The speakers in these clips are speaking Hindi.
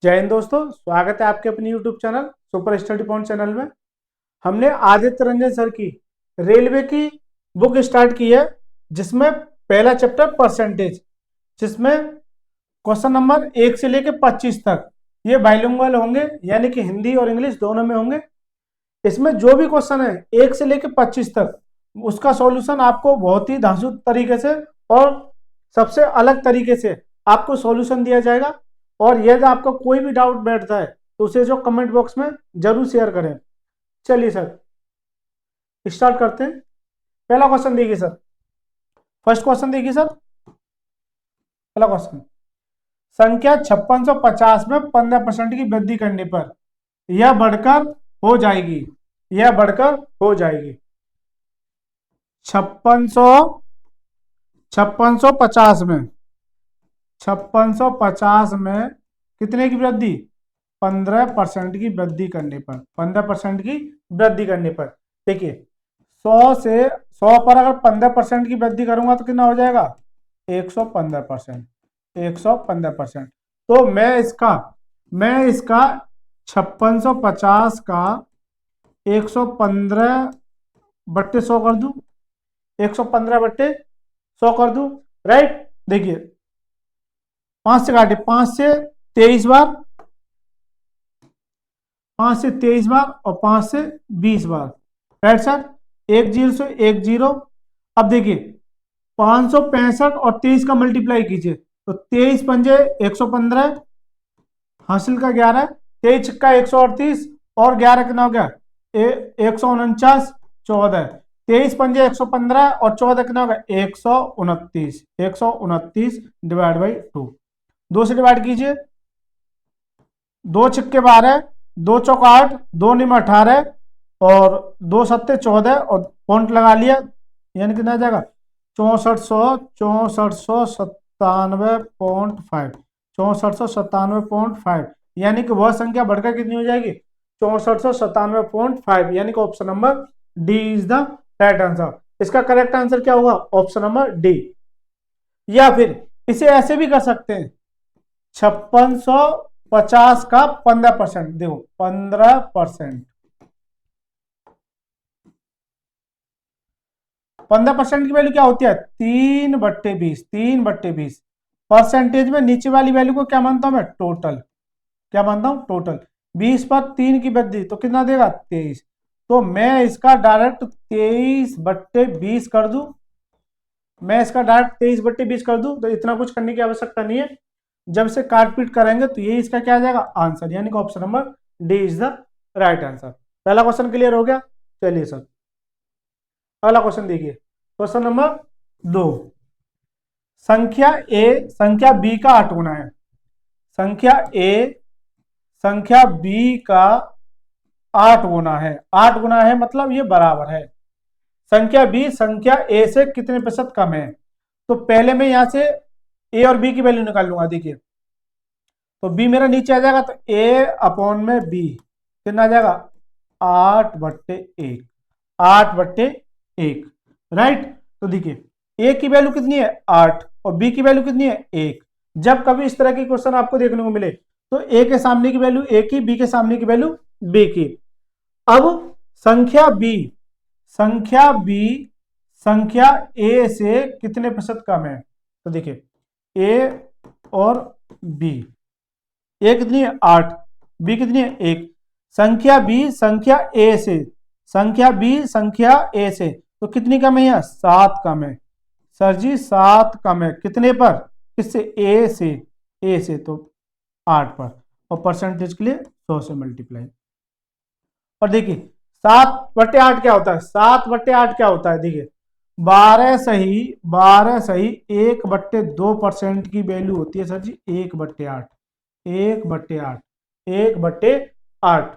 जय हिंद दोस्तों, स्वागत है आपके अपने YouTube channel super study point channel में। हमने आदित्य रंजन सर की रेलवे की बुक स्टार्ट की है, जिसमें पहला चैप्टर परसेंटेज, जिसमें क्वेश्चन नंबर 1 से लेकर 25 तक ये बाइलिंगुअल होंगे, यानी कि हिंदी और इंग्लिश दोनों में होंगे। इसमें जो भी क्वेश्चन है 1 से लेकर 25 तक, उसका सॉल्यूशन आपको बहुत ही धांसू तरीके से और सबसे अलग तरीके से आपको सॉल्यूशन दिया जाएगा। और यदि आपका कोई भी डाउट बैठता है तो उसे जो कमेंट बॉक्स में जरूर शेयर करें। चलिए सर स्टार्ट करते हैं। पहला क्वेश्चन देखिए सर, फर्स्ट क्वेश्चन देखिए सर। पहला क्वेश्चन, संख्या 5650 में 15% की वृद्धि करने पर यह बढ़कर हो जाएगी, यह बढ़कर हो जाएगी 5650 में 5650 में कितने की वृद्धि? 15% की वृद्धि करने पर, 15% की वृद्धि करने पर। देखिए 100 पर अगर 15% की वृद्धि करूंगा तो कितना हो जाएगा? 115%, 115%। तो मैं इसका 5650 का 115/100 कर दूं, 115/100 कर दूं, राइट। देखिए 5 से काटे, 5 से 23 बार, 5 से 23 बार और 5 से 20 बार, राइट सर। 1 0 से 1 0। अब देखिए 565 और 23 का मल्टीप्लाई कीजिए तो 23 पंजे 115, हासिल का 11, 23 छक्का 138 और 11 कितना हो गया? 149, 14, 23 पंजे 115 और 14 कितना होगा? 129, 129 डिवाइड बाई 2, 2 से डिवाइड कीजिए, 2 छक्के 12, 2 चौक 8, 2 निम 18 और 2 सत्ते 14 और पॉइंट लगा लिया, यानी कितना आ जाएगा? 6497.5, 6497.5, यानी कि वह संख्या बढ़कर कितनी हो जाएगी? 6497.5, यानी कि option number D is the right answer. इसका करेक्ट आंसर क्या होगा? Option number D. या फिर इसे ऐसे भी कर सकते हैं, 5650 का 15%, देखो 15%, 15% की वैल्यू क्या होती है? 3/20, 3/20। परसेंटेज में नीचे वाली वैल्यू को क्या मानता हूं मैं? टोटल। क्या मानता हूं? टोटल। 20 पर 3 की वृद्धि तो कितना देगा? 23। तो मैं इसका डायरेक्ट 23/20 कर दूं, मैं इसका डायरेक्ट 23/20 कर दूं, तो इतना कुछ करने की आवश्यकता नहीं है। जब से काट पीट करेंगे तो ये इसका क्या आ जाएगा? आंसर, यानी कि option number D is the right answer. पहला क्वेश्चन क्लियर हो गया। चलिए सर अगला क्वेश्चन देखिए, क्वेश्चन नंबर 2। संख्या ए संख्या बी का 8 गुना है, संख्या ए संख्या बी का 8 गुना है, 8 गुना है मतलब ये बराबर है। संख्या बी संख्या ए से कितने प्रतिशत कम है? तो पहले मैं यहां से ए और बी की वैल्यू निकाल लूंगा। देखिए तो बी मेरा नीचे आ जाएगा, तो ए अपॉन में बी कितना आ जाएगा? 8/1, 8/1, राइट। तो देखिए ए की वैल्यू कितनी है? 8 और बी की वैल्यू कितनी है? 1। जब कभी इस तरह के क्वेश्चन आपको देखने को मिले तो ए के सामने की वैल्यू ए की, बी के सामने की वैल्यू बी की। अब संख्या बी संख्या ए से कितने प्रतिशत कम है? तो देखिए ए और बी, ए कितनी है? 8, बी कितनी है? 1। संख्या बी संख्या ए से, संख्या बी संख्या ए से तो कितनी कम है? यहाँ 7 कम है। सर जी 7 कम है कितने पर? किससे? ए से, ए से तो 8 पर, और परसेंटेज के लिए 100 से मल्टीप्लाई। और देखिए 7/8 क्या होता है? 7/8 क्या होता है? देखिए 12 सही 1/2% की वैल्यू होती है सर जी 1/8, 1/8, 1/8।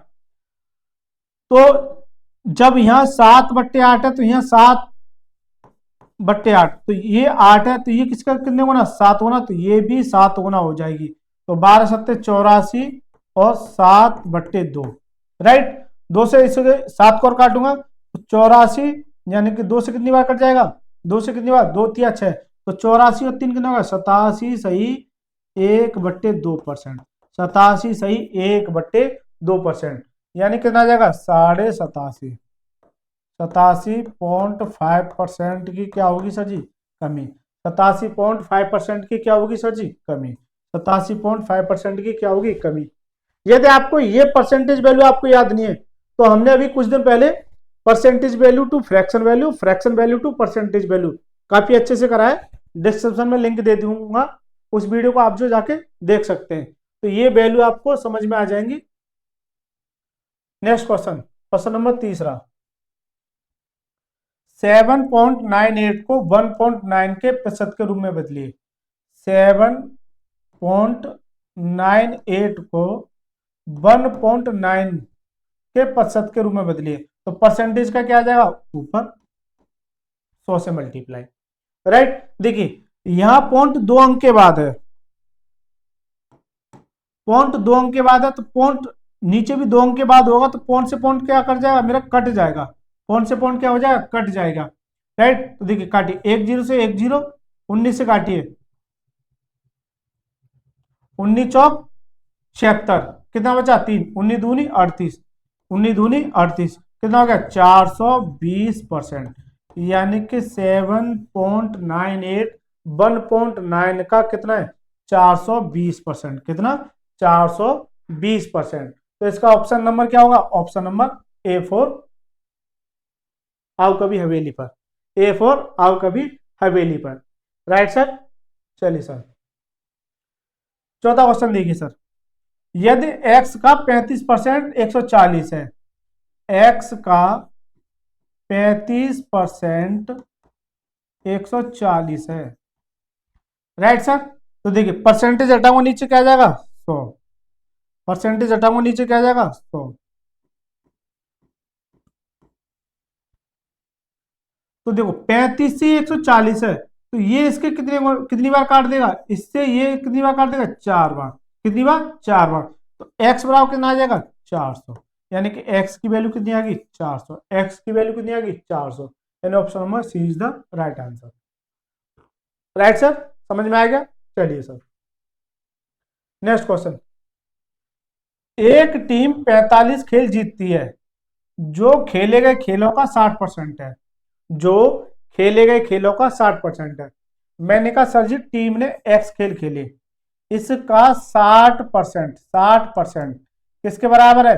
तो जब यहां 7/8 है तो यहां 7/8, तो ये 8 है तो ये किसका कितने गुना? 7 गुना, तो ये भी 7 गुना हो जाएगी। तो 12 सत्ते 84 और 7/2, राइट। 2 से इसे 7 को और काटूंगा तो 84, यानी कि 2 से कितनी बार कट जाएगा? 2 से कितनी बार? 2 3 6, तो 84 और 3 कितना होगा? 87 सही 1/2%। 87 सही 1/2%, यानी कितना आ जाएगा 87.5। 87.5% की क्या होगी सर जी, कमी। 87.5% की क्या होगी सर जी, कमी। 87.5% की क्या होगी, कमी। यदि आपको ये परसेंटेज वैल्यू आपको याद नहीं है, तो हमने अभी कुछ दिन पहले percentage value to fraction value, fraction value to percentage value काफी अच्छे से करा है। डिस्क्रिप्शन में लिंक दे दूंगा, उस वीडियो को आप जो जाके देख सकते हैं, तो ये वैल्यू आपको समझ में आ जाएंगी। नेक्स्ट क्वेश्चन, क्वेश्चन नंबर तीसरा। 7.98 को 1.9 के प्रतिशत के रूप में बदलिए। 7.98 को 1.9 के प्रतिशत के रूप में बदलिए, तो परसेंटेज का क्या आ जाएगा, ऊपर 100 से मल्टीप्लाई। राइट, देखिए यहां पॉइंट 2 अंक के बाद है, पॉइंट 2 अंक के बाद है, तो पॉइंट नीचे भी 2 अंक के बाद होगा, तो पॉइंट से पॉइंट क्या कर जाएगा, मेरा कट जाएगा। पॉइंट से पॉइंट क्या हो जाएगा, कट जाएगा। राइट, तो देखिए काटिए, 10 से 10, 19 से काटिए, 19 चौक 76, कितना बचा 3, 19 दूनी 38, 19 दूनी 38, कितना हो गया 420%, यानी कि 7.98 1.9 का कितना है 420%, कितना 420%। तो इसका ऑप्शन नंबर क्या होगा, ऑप्शन नंबर A4, आओ कभी हवेली पर, A4 आओ कभी हवेली पर। राइट सर, चलिए सर चौथा क्वेश्चन देखिए सर। यदि x का 35% 140 है, x का 35% 140 है। राइट सर, तो देखिए परसेंटेज हटाऊंगा नीचे क्या आ जाएगा 100, परसेंटेज हटाऊंगा नीचे क्या आ जाएगा 100। तो देखो 35 से 140 है, तो ये इसके कितनी बार काट देगा, इससे ये कितनी बार काट देगा 4 बार, कितनी बार 4 बार। तो x बराबर कितना आ जाएगा 400, यानी कि x की वैल्यू कितनी आ गई 400, x की वैल्यू कितनी आ गई 400, यानी option number C is the right answer. Right sir, समझ में आ गया। चलिए सर नेक्स्ट क्वेश्चन। एक टीम 45 खेल जीतती है, जो खेले गए खेलों का 60% है, जो खेले गए खेलों का 60% है। मैंने कहा सर जी टीम ने एक्स खेल खेले, इसका 60%, 60% किसके बराबर है,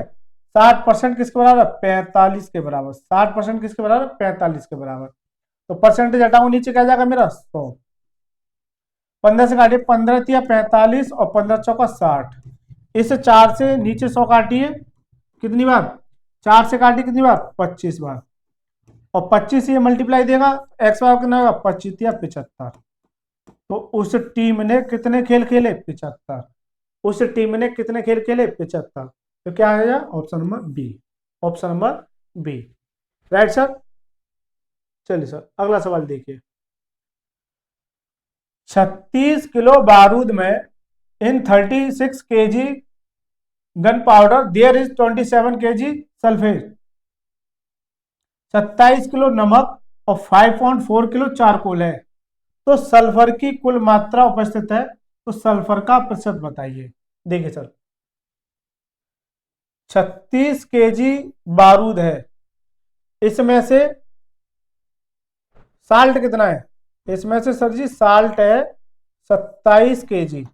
60% किसके बराबर है 45 के बराबर, 60% किसके बराबर 45 के बराबर। तो परसेंटेज हटाऊं नीचे क्या जाएगा मेरा 100, 15 से काटिए, 15 या 45 और 15 चौका 60, इस 4 से नीचे 100 काटिए, कितनी बार 4 से काटिए, कितनी बार 25 बार, और 25 से ये मल्टीप्लाई देगा, एक्स बराबर कितना होगा 25 या 75। तो उस टीम ने कितने खेल खेले 75, उस टीम ने कितने खेल खेले 75। तो क्या आएगा option number B, option number B. Right sir, चलिए सर अगला सवाल देखिए। 36 किलो बारूद में in 36 kg gunpowder there is 27 kg sulphate, 27 kilo नमक और 5.4 किलो चारकोल है, तो सल्फर की कुल मात्रा उपस्थित है, तो सल्फर का प्रतिशत बताइए। देखिए सर 36 केजी बारूद है, इसमें से साल्ट कितना है, इसमें से सर जी साल्ट है 27 केजी,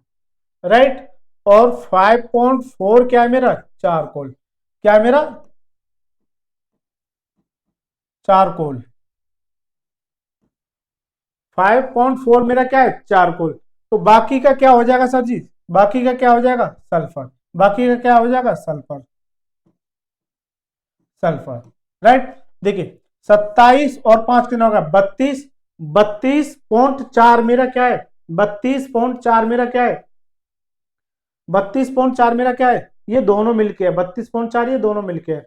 राइट, और 5.4 क्या है मेरा चारकोल, क्या है मेरा चारकोल, 5.4 मेरा क्या है चारकोल। तो बाकी का क्या हो जाएगा सर जी, बाकी का क्या हो जाएगा सल्फर, बाकी का क्या हो जाएगा सल्फर, सल्फर। राइट, देखिए 27 और 5 कितना होगा 32, 32.4 मेरा क्या है, 32.4 मेरा क्या है, 32.4 मेरा क्या है, ये दोनों मिलके है 32.4, ये दोनों मिलके है।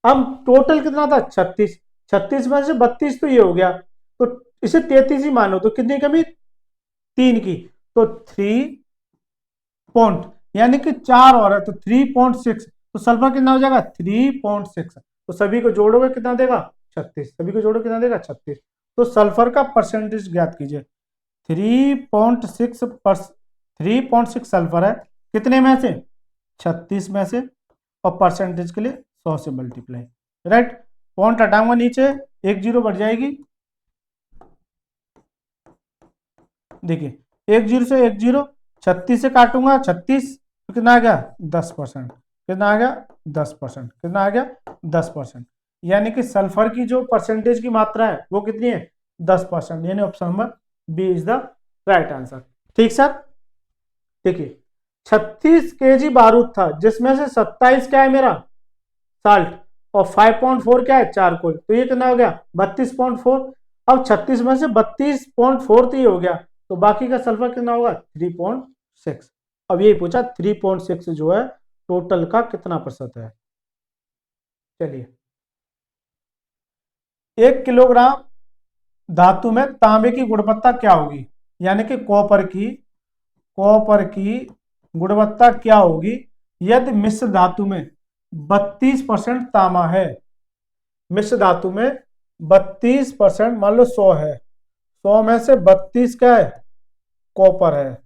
अब टोटल कितना था 36, 36 में से 32 तो ये हो गया, तो इसे 33 ही मानो, तो कितनी कमी 3 की, तो 3 पॉइंट, यानी कि 4 और है तो 3.6, तो सल्फर कितना हो जाएगा 3.6, तो सभी को जोड़ोगे कितना देगा 36, सभी को जोड़ो कितना देगा 36। तो सल्फर का परसेंटेज ज्ञात कीजिए। 3.6 सल्फर है कितने में से 36 में से, और परसेंटेज के लिए 100 से मल्टीप्लाई। राइट, पॉइंट हटाऊंगा नीचे, 1 जीरो बढ़ जाएगी। देखिए 1 जीरो से 1 जीरो, 36 से काटूंगा 36, तो कितना आ गया 10%। कितना आ गया 10%। कितना आ गया 10%। यानी कि सल्फर की जो परसेंटेज की मात्रा है वो कितनी है 10%। यानी option number B is the right answer. ठीक सर। देखिए 36 केजी बारूद था, जिसमें से 27 क्या है मेरा साल्ट, और 5.4 क्या है चारकोल, तो ये कितना हो गया 32.4। अब 36 में से 32.4 तो ये हो गया, तो बाकी का सल्फर कितना होगा 3.6। अब ये पूछा 3.6 जो है टोटल का कितना प्रतिशत है। चलिए 1 किलोग्राम धातु में तांबे की गुणवत्ता क्या होगी, यानी कि कॉपर की गुणवत्ता क्या होगी यदि मिश्र धातु में 32% तांबा है। मिश्र धातु में 32%, मान लो 100 है, 100 में से 32 क्या है कॉपर है,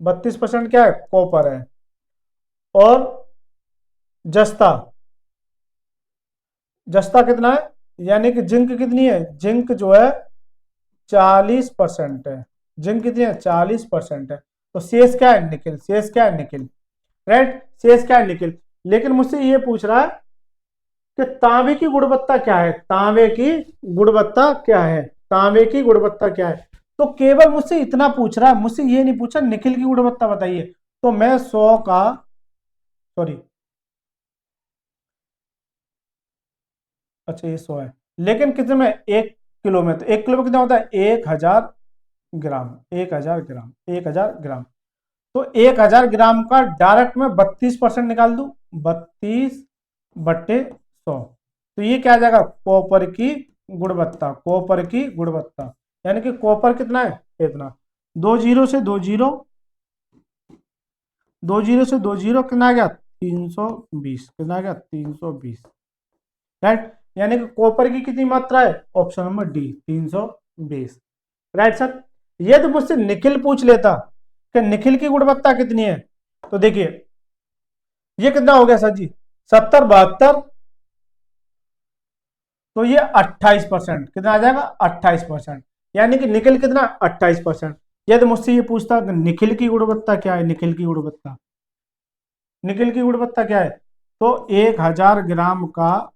32% क्या है कॉपर है। और जस्ता, जस्ता कितना है, यानी कि जिंक कितनी है, जिंक जो है 40% है। जिंक कितनी है 40% है। तो शेष क्या है निकिल, शेष क्या है निकिल। राइट, शेष क्या है निकिल। लेकिन मुझसे ये पूछ रहा है कि तांबे की गुणवत्ता क्या है, तांबे की गुणवत्ता क्या है, तांबे की गुणवत्ता क्या है। तो केवल मुझसे इतना पूछ रहा है, मुझसे ये नहीं पूछा निकिल की गुणवत्ता बताइए। तो मैं 100 का, सॉरी, अच्छा ये 100 है, लेकिन कितने में 1 किलो में, तो 1 किलो में कितना होता है 1000 ग्राम, 1000 ग्राम, 1000 ग्राम। तो 1000 ग्राम का डायरेक्ट में 32% निकाल दूं, 32/100। तो ये क्या आ जाएगा कॉपर की गुणवत्ता, कॉपर की गुणवत्ता। यानी कि कॉपर कितना है इतना, 2 जीरो से 2 जीरो, 2 जीरो से 2 जीरो कितना आ गया 320। कितना आ गया 320। राइट, यानी कि कॉपर की कितनी मात्रा है option number D 320। Right sir. यदि मुझसे निकिल पूछ लेता कि निकिल की गुणवत्ता कितनी है, तो देखिए ये कितना हो गया सर जी 70 72, तो ये 28%। कितना आ जाएगा 28%। यानी कि निकिल कितना 28%। यदि मुझसे ये पूछता कि निकिल की गुणवत्ता क्या है, निकिल की गुणवत्ता, निकिल की गुणवत्ता क्या है, तो 1000 ग्राम का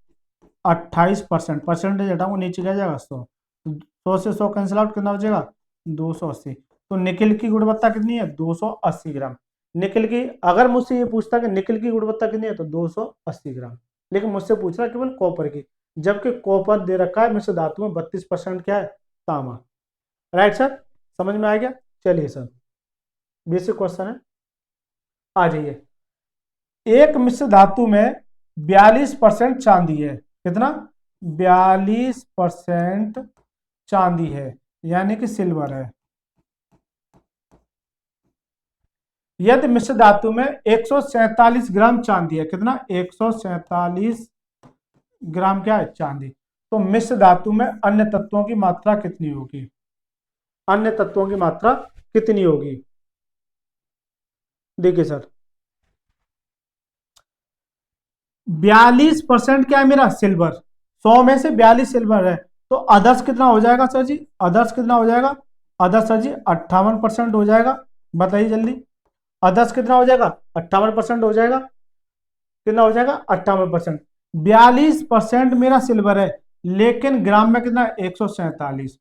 28%, परसेंटेज हटाऊंगा नीचे क्या जाएगा 100, 100 से 100 कैंसिल आउट, कितना हो जाएगा 280। तो निकिल की गुणवत्ता कितनी है 280 ग्राम। निकिल की, अगर मुझसे ये पूछता कि निकिल की गुणवत्ता कितनी है तो 280 ग्राम। लेकिन मुझसे पूछ रहा है केवल कॉपर की, जबकि कॉपर दे रखा है मिश्र धातु में 32% क्या है तांबा। राइट सर, समझ में आ गया। चलिए सर, बेसिक क्वेश्चन है, आ जाइए। एक मिश्र धातु में 42% चांदी है, कितना 42% चांदी है, यानी कि सिल्वर है। यदि मिश्र धातु में 147 ग्राम चांदी है, कितना 147 ग्राम क्या है चांदी, तो मिश्र धातु में अन्य तत्वों की मात्रा कितनी होगी, अन्य तत्वों की मात्रा कितनी होगी। देखिए सर 42% क्या है मेरा सिल्वर, 100 में से 42 सिल्वर है, तो अदर्स कितना हो जाएगा सर जी, अदर्स कितना हो जाएगा, अदर्स सर जी 58% हो जाएगा। बताइए जल्दी, अदर्स कितना हो जाएगा 58% हो जाएगा। कितना हो जाएगा 58%। 42% मेरा सिल्वर है, लेकिन ग्राम में कितना 147,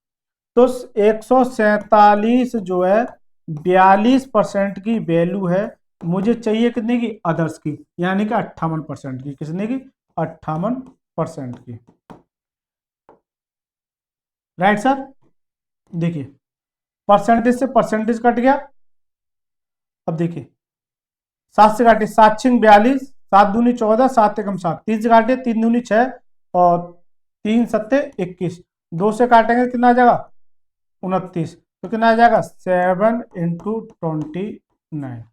तो 147 जो है 42% की वैल्यू है, मुझे चाहिए कितने की अदर्स की, यानी कि 58% की, कितने की 58% की। Right sir. देखिए परसेंटेज से परसेंटेज कट गया। अब देखिए 7 से काटे, 7 छिंग 42, 7 दूनी 14, 7 एकम 7, 3 से काटे 3 दूनी 6 और 3 सत्ते 21, 2 से काटेंगे कितना आ जाएगा 29, तो कितना आ जाएगा 7 इंटू 29,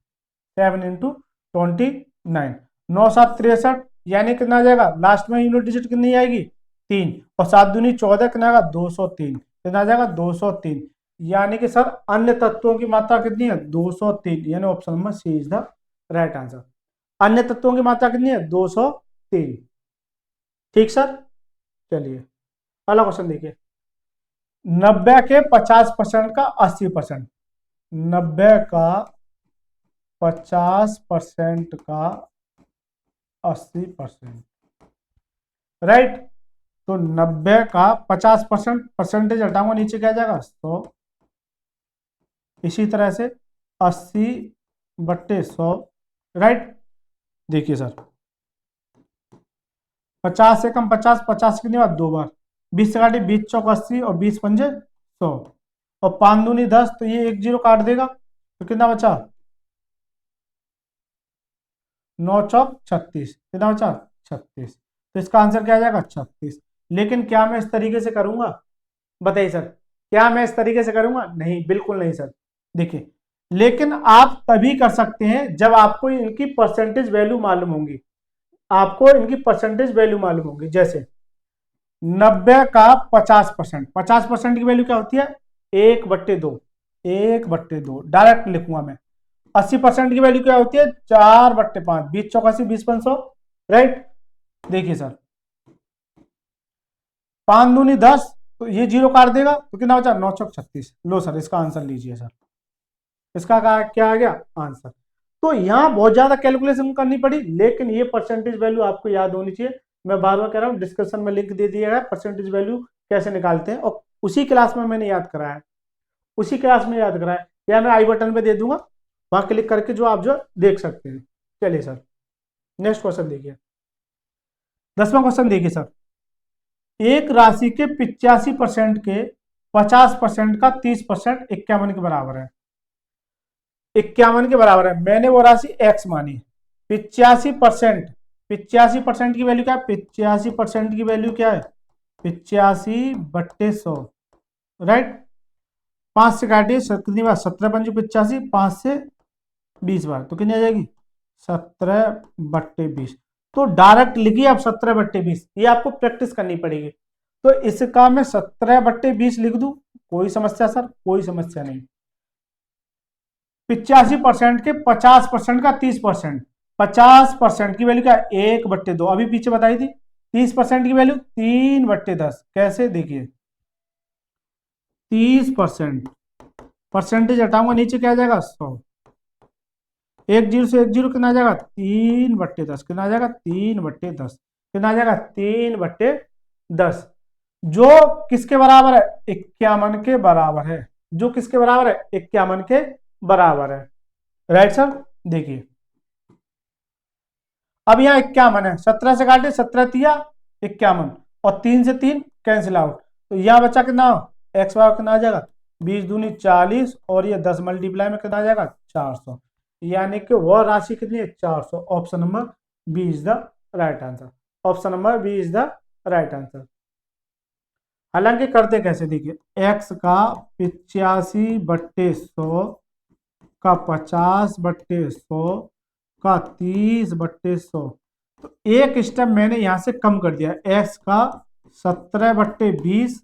7 इंटू 29, 9 7 63, यानी कितना आ जाएगा लास्ट में यूनिट डिजिट कितनी आएगी 3, और 7 दूनी 14, कितना आएगा 203, कितना आ जाएगा 203। यानी कि सर अन्य तत्वों की मात्रा कितनी है 203, यानी option number C is the right answer. अन्य तत्वों की मात्रा कितनी है? 203। ठीक सर। चलिए अगला क्वेश्चन देखिए। 90 के 50% का 80%, 90 का 50% का 80%, राइट। तो 90 का 50% परसेंटेज हटाऊंगा, नीचे क्या जाएगा? 100। इसी तरह से 80/100, राइट। देखिए सर, 50 से कम 50, 50 कितनी बार? 2 बार। 20 से काटे 20 चौक 80 और 20 पंजे 100, और 5 दूनी 10, तो ये 1 0 काट देगा, तो कितना बचा? 9 चौक 36, कितना बचा? 36। तो इसका आंसर क्या आ जाएगा? 36। लेकिन क्या मैं इस तरीके से करूंगा? बताइए सर, क्या मैं इस तरीके से करूंगा? नहीं, बिल्कुल नहीं सर। देखिए, लेकिन आप तभी कर सकते हैं जब आपको इनकी परसेंटेज वैल्यू मालूम होंगी। आपको इनकी परसेंटेज वैल्यू मालूम होगी। जैसे 90 का 50%, 50% की वैल्यू क्या होती है? 1/2, 1/2 डायरेक्ट लिखूंगा मैं। 80% की वैल्यू क्या होती है? 4/5, 20 चौकासी 20 500, राइट। देखिए सर, 5 दूनी 10, तो ये 0 काट देगा, तो कितना बचा? 9 चौक 36। लो सर, इसका आंसर लीजिए सर। इसका क्या आ गया आंसर? तो यहाँ बहुत ज्यादा कैलकुलेशन करनी पड़ी, लेकिन ये परसेंटेज वैल्यू आपको याद होनी चाहिए। मैं बार बार कह रहा हूँ, डिस्क्रिप्शन में लिंक दे दिया है परसेंटेज वैल्यू कैसे निकालते हैं, और उसी क्लास में मैंने याद कराया है, उसी क्लास में याद कराया, या मैं आई बटन पे दे दूंगा, वहां क्लिक करके जो आप जो देख सकते हैं। चलिए सर, नेक्स्ट क्वेश्चन देखिए। 10वां क्वेश्चन देखिए सर। एक राशि के 85% के 50% का 30% 51 के बराबर है। 51 के बराबर है, मैंने वो राशि एक्स मानी। 85%, 85% की वैल्यू क्या है? 85% की वैल्यू क्या है? 85/100, राइट। 5 से काटिए, कितनी बार? 17×5 = 5 से 20 बार, तो कितनी आ जाएगी? 17/20। तो डायरेक्ट लिखिए आप 17/20, ये आपको प्रैक्टिस करनी पड़ेगी। तो इसका मैं 17/20 लिख दूं, कोई समस्या सर? कोई समस्या नहीं। 85% के 50% का 30%, 50% की वैल्यू क्या है? 1/2, अभी पीछे बताई थी। 30% की वैल्यू 3/10, कैसे? देखिए, 30% परसेंटेज हटाऊंगा, नीचे क्या आ जाएगा? 100। 1 0 से 1 0 कितना आ जाएगा? 3/10, कितना आ जाएगा? 3/10, कितना आ जाएगा? 3/10, जो किसके बराबर है? 51 के बराबर है। जो किसके बराबर है? 51 के बराबर है, राइट सर। देखिए, अब यहाँ 51 है, 17 से काटे, 17 × 51, और 3 से 3 कैंसिल आउट, तो यहाँ बच्चा कितना? एक्स वाई कितना आ जाएगा? 20 दूनी 40, और ये 10 मल्टीप्लाई में कितना आ जाएगा? 400। यानी कि वह राशि कितनी है? 400। Option number B is the right answer. Option number B is the right answer. हालांकि करते कैसे, देखिए, एक्स का 85/100 का 50/100 का 30/100, तो एक स्टेप मैंने यहां से कम कर दिया। एक्स का 17/20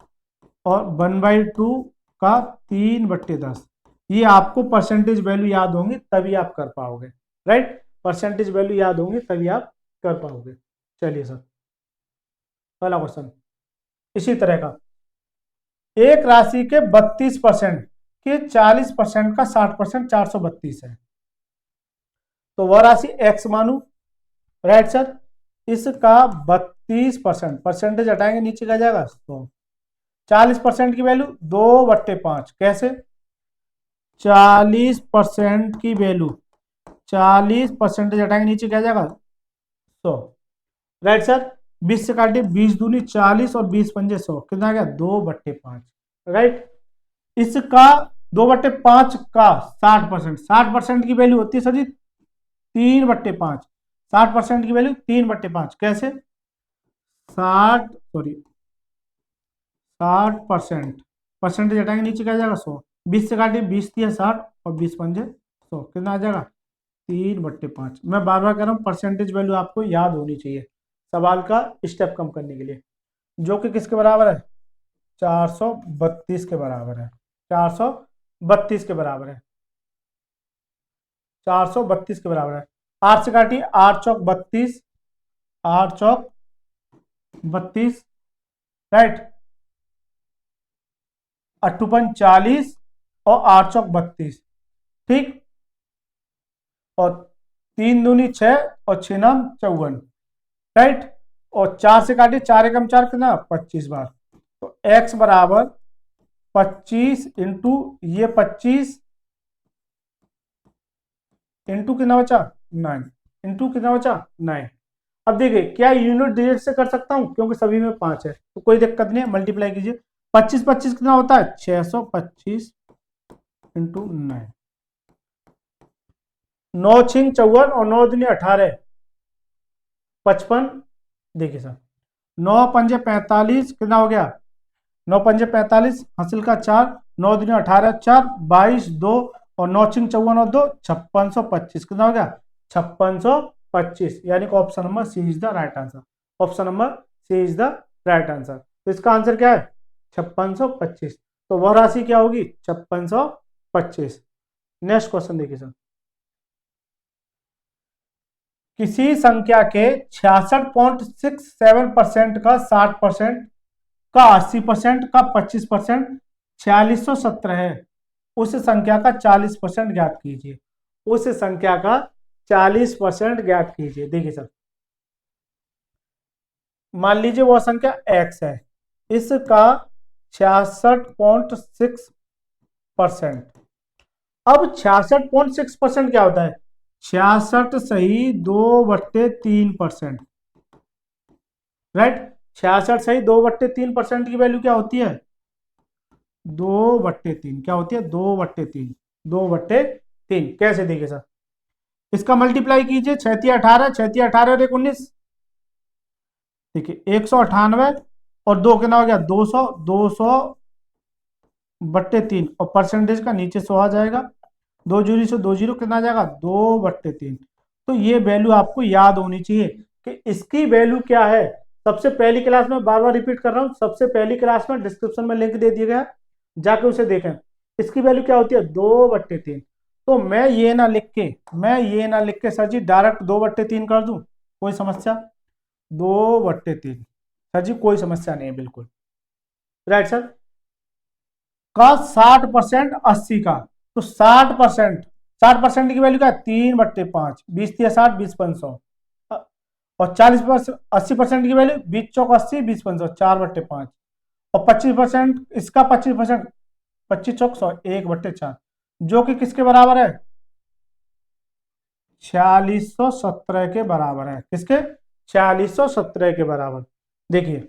और 1/2 का 3/10। ये आपको परसेंटेज वैल्यू याद होंगी तभी आप कर पाओगे, राइट। परसेंटेज वैल्यू याद होंगी तभी आप कर पाओगे। चलिए सर, पहला क्वेश्चन इसी तरह का। एक राशि के 32% के 40% का 60% 432 है, तो वह राशि एक्स मानू, राइट सर। इसका 32% परसेंटेज हटाएंगे, नीचे क्या जाएगा? 100। 40% की वैल्यू 2/5, कैसे? 40% की वैल्यू, 40 परसेंटेज हटाएंगे, नीचे क्या जाएगा? 100, राइट सर। 20 से काटिए, 20 दूनी 40 और 20 पंजे 100, कितना आ गया? 2/5, राइट। इसका 2/5 का 60%, 60% की वैल्यू होती है सर जी 3/5, 60% की वैल्यू 3/5, कैसे? 60% परसेंटेज हटाएंगे, नीचे क्या जाएगा? 100। 20 से काटिए, 20 दिया 60 और 20 पंजे 100, कितना आ जाएगा? 3/5। मैं बार बार कह रहा हूँ, परसेंटेज वैल्यू आपको याद होनी चाहिए सवाल का स्टेप कम करने के लिए, जो कि किसके बराबर है? 432 के बराबर है। 432 के बराबर है, 432 के बराबर है। 8 से काटिए, 8 चौक 32, 8 चौक 32, राइट, 8 40 और 8 चौक 32, ठीक। और 3 दूनी 6 और 6 नाम 54, राइट। और 4 से काटिए, 4 एकम 4 कितना, 25 बार। तो x बराबर 25 इंटू ये 25 इंटू कितना बचा 9, इंटू कितना बचा 9। अब देखिए क्या यूनिट डिजिट से कर सकता हूं, क्योंकि सभी में 5 है तो कोई दिक्कत नहीं है, मल्टीप्लाई कीजिए। 25 25 कितना होता है 625 इंटू 9, 9 छिंग 54 और 9 दूनी 18, 55। देखिए सर, 9 पंजे 45 कितना हो गया, 9 पंजे 45, हासिल का 4, 9 दूनी 18, 4 22 2 और 9 छिंग 54 और 2 5625 कितना हो गया 5625, यानी कि option number C is the right answer. Option number C is the right answer. तो इसका आंसर क्या है 5625। तो वह राशि क्या होगी 5625। नेक्स्ट क्वेश्चन देखिए सर, किसी संख्या के 66.67% का 60% का 80% का 25% 4617 है, उस संख्या का 40% ज्ञात कीजिए। उस संख्या का 40% ज्ञात कीजिए। देखिए सर, मान लीजिए वह संख्या x है, इसका 66.6%। अब 66.6% क्या होता है, 66 सही 2/3%, राइट। 66 सही 2/3% की वैल्यू क्या होती है 2/3, क्या होती है 2/3, 2/3। कैसे देखिए सर, इसका मल्टीप्लाई कीजिए, 6×18, 6×18 और 19, देखिए 198 और 2 कितना हो गया 200, 200/3 और परसेंटेज का नीचे 100 आ जाएगा, 2 जीरो से 2 जीरो कितना आ जाएगा 2/3। तो ये वैल्यू आपको याद होनी चाहिए कि इसकी वैल्यू क्या है। सबसे पहली क्लास में, बार बार रिपीट कर रहा हूं, सबसे पहली क्लास में डिस्क्रिप्शन में लिंक दे दिया गया, जाके उसे देखें। इसकी वैल्यू क्या होती है 2/3। तो मैं ये ना लिख के सर जी डायरेक्ट 2/3 कर दूं, कोई समस्या, 2/3 सर जी कोई समस्या नहीं है बिल्कुल, राइट सर। का 60% 80 का, तो 60% की वैल्यू क्या है 3/5, 20×60 20×500। और 40%, 80% की वैल्यू 20×4 80, 20×500 4/5। और 25% इसका 25%, 25×4 1/4, जो कि किसके बराबर है 4617 के बराबर है। किसके 4617 के बराबर। देखिए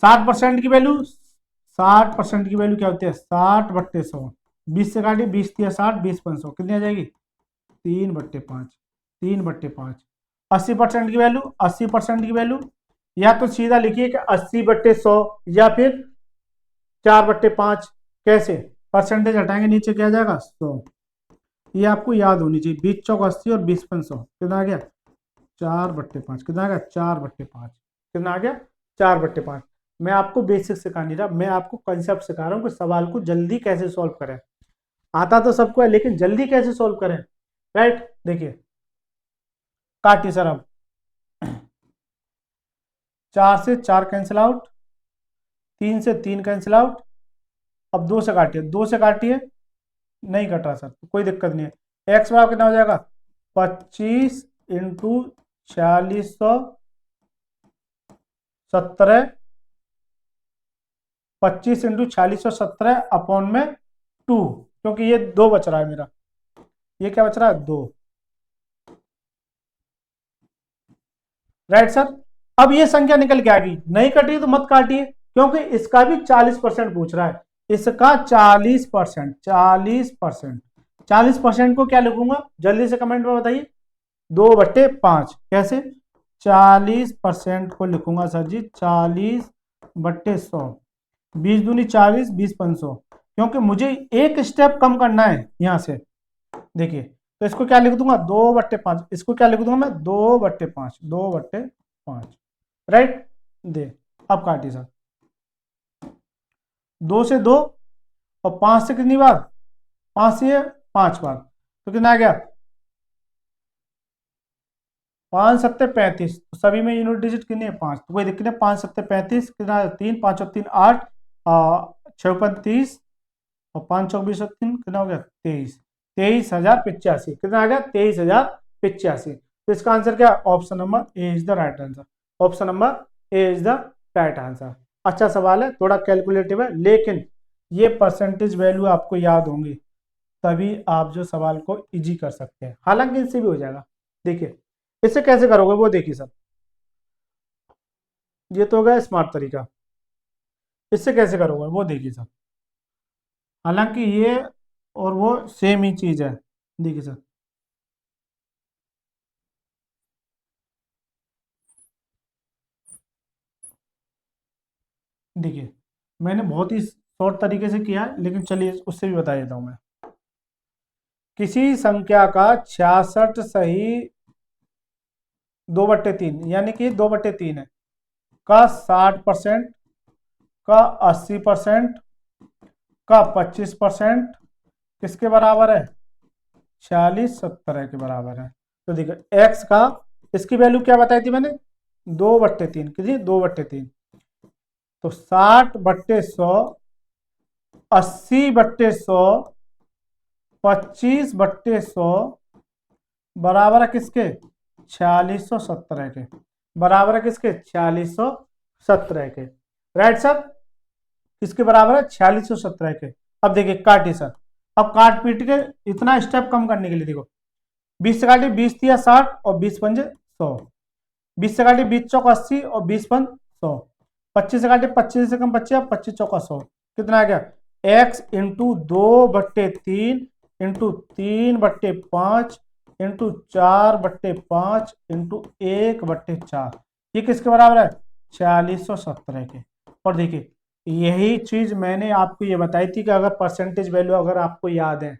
60% की वैल्यू, 60% की वैल्यू क्या होती है 60/100, 20 से काटिए 20×60 20×500 कितनी आ जाएगी 3/5, 3/5। 80% की वैल्यू, 80% की वैल्यू या तो सीधा लिखिए कि 80/100 या फिर 4/5। कैसे, परसेंटेज हटाएंगे नीचे क्या आ जाएगा 100। ये आपको याद होनी चाहिए, 20×4 80 और 20×500 कितना आ गया 4/5, कितना आ गया 4/5, कितना आ गया 4/5। मैं आपको बेसिक सिखा नहीं रहा, मैं आपको कंसेप्ट सिखा रहा हूँ कि सवाल को जल्दी कैसे सॉल्व करें। आता तो सबको है लेकिन जल्दी कैसे सॉल्व करें, राइट। देखिए काटिए सर, अब 4 से 4 कैंसिल आउट, 3 से 3 कैंसिल आउट। अब 2 से काटिए, 2 से काटिए, नहीं कट रहा सर, कोई दिक्कत नहीं है। एक्स बराबर कितना हो जाएगा 25 इंटू 4617, 25 इंटू 4617 अपॉन में 2, क्योंकि ये 2 बच रहा है मेरा, ये क्या बच रहा है 2, राइट सर। अब ये संख्या निकल के आ गई, नहीं कटी तो मत काटिए, क्योंकि इसका भी 40% पूछ रहा है, इसका 40%, 40%, 40% को क्या लिखूंगा जल्दी से कमेंट में बताइए 2/5। कैसे 40% को लिखूंगा सर जी 40/100, 20 दूनी 40, 20×500, क्योंकि मुझे एक स्टेप कम करना है यहां से। देखिए तो इसको क्या लिख दूंगा 2/5, इसको क्या लिख दूंगा मैं 2/5, 2/5, राइट। दे अब काटिए सर, 2 से 2 और 5 से कितनी बार, 5 से 5 बार, तो कितना आ गया 5 सत्ते 35, तो सभी में यूनिट डिजिट कितनी है 5, तो कोई दिक्कत नहीं, 5 सत्ते 35, कितना 3, 5 और 3 8, 6 30 और 5 चौक 20 और 3 कितना हो गया 23, 23,085, कितना आ गया 23,085। तो इसका आंसर क्या, option number A is the right answer, option number A is the right answer. अच्छा सवाल है, थोड़ा कैलकुलेटिव है, लेकिन ये परसेंटेज वैल्यू आपको याद होंगी, तभी आप जो सवाल को इजी कर सकते हैं, हालांकि इससे भी हो जाएगा। देखिए इससे कैसे करोगे वो देखिए सर, ये तो हो गया स्मार्ट तरीका, इससे कैसे करोगे वो देखिए सर, हालांकि ये और वो सेम ही चीज है। देखिए सर, देखिए मैंने बहुत ही शॉर्ट तरीके से किया है, लेकिन चलिए उससे भी बता देता हूं मैं। किसी संख्या का 66 सही 2/3 यानी कि 2/3 है, का 60%, का 80%, का 25% किसके बराबर है, 46 के बराबर है। तो देखिए एक्स का, इसकी वैल्यू क्या बताई थी मैंने, 2/3, कितनी 2/3, तो 60/100, 80/100, 25/100 बराबर है किसके, 4617 के, बराबर है किसके 4617 के, राइट सर, किसके बराबर है 4617 के। अब देखिए काटिए सर, अब काट पीट के इतना स्टेप कम करने के लिए देखो, 20 से काटिए, 20 दिया 60 और 20 पंजे 100, 20 से काटिए 20 चौक 80 और 20 पंज 100, 25 से काटिए 25 से कम 25, 25 चौका 100, कितना आ गया x into 2/3 into 3/5 into 4/5 into 1/4, ये किसके बराबर है 4617 के। और देखिए यही चीज मैंने आपको ये बताई थी कि अगर परसेंटेज वैल्यू अगर आपको याद है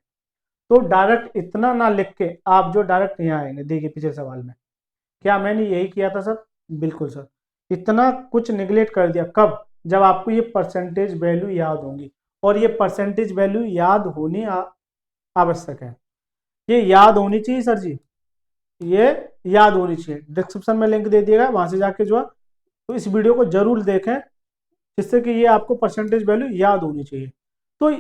तो डायरेक्ट इतना ना लिख के आप जो डायरेक्ट यहाँ आएंगे। देखिए पिछले सवाल में क्या मैंने यही किया था सर, बिल्कुल सर, इतना कुछ निगलेक्ट कर दिया, कब, जब आपको ये परसेंटेज वैल्यू याद होंगी, और ये परसेंटेज वैल्यू याद होनी आवश्यक है, ये याद होनी चाहिए सर जी, ये याद होनी चाहिए। डिस्क्रिप्शन में लिंक दे दिएगा, वहां से जाके जो है तो इस वीडियो को जरूर देखें, जिससे कि ये आपको परसेंटेज वैल्यू याद होनी चाहिए। तो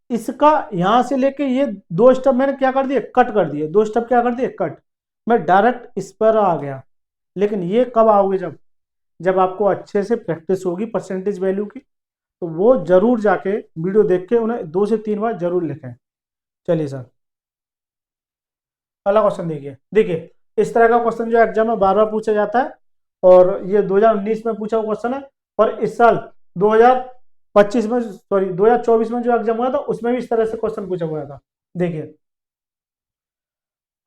इसका यहां से लेके ये दो स्टेप मैंने क्या कर दिए, कट कर दिए, दो स्टेप क्या कर दिए कट, मैं डायरेक्ट इस पर आ गया। लेकिन ये कब आओगे, जब जब आपको अच्छे से प्रैक्टिस होगी परसेंटेज वैल्यू की, तो वो जरूर जाके वीडियो देख के उन्हें 2 से 3 बार जरूर लिखें। चलिए सर अगला क्वेश्चन देखिए, देखिए इस तरह का क्वेश्चन जो एग्जाम में बार बार पूछा जाता है, और ये 2019 में पूछा हुआ क्वेश्चन है, और इस साल 2025 में, सॉरी 2024 में जो एग्जाम हुआ था उसमें भी इस तरह से क्वेश्चन पूछा हुआ था। देखिए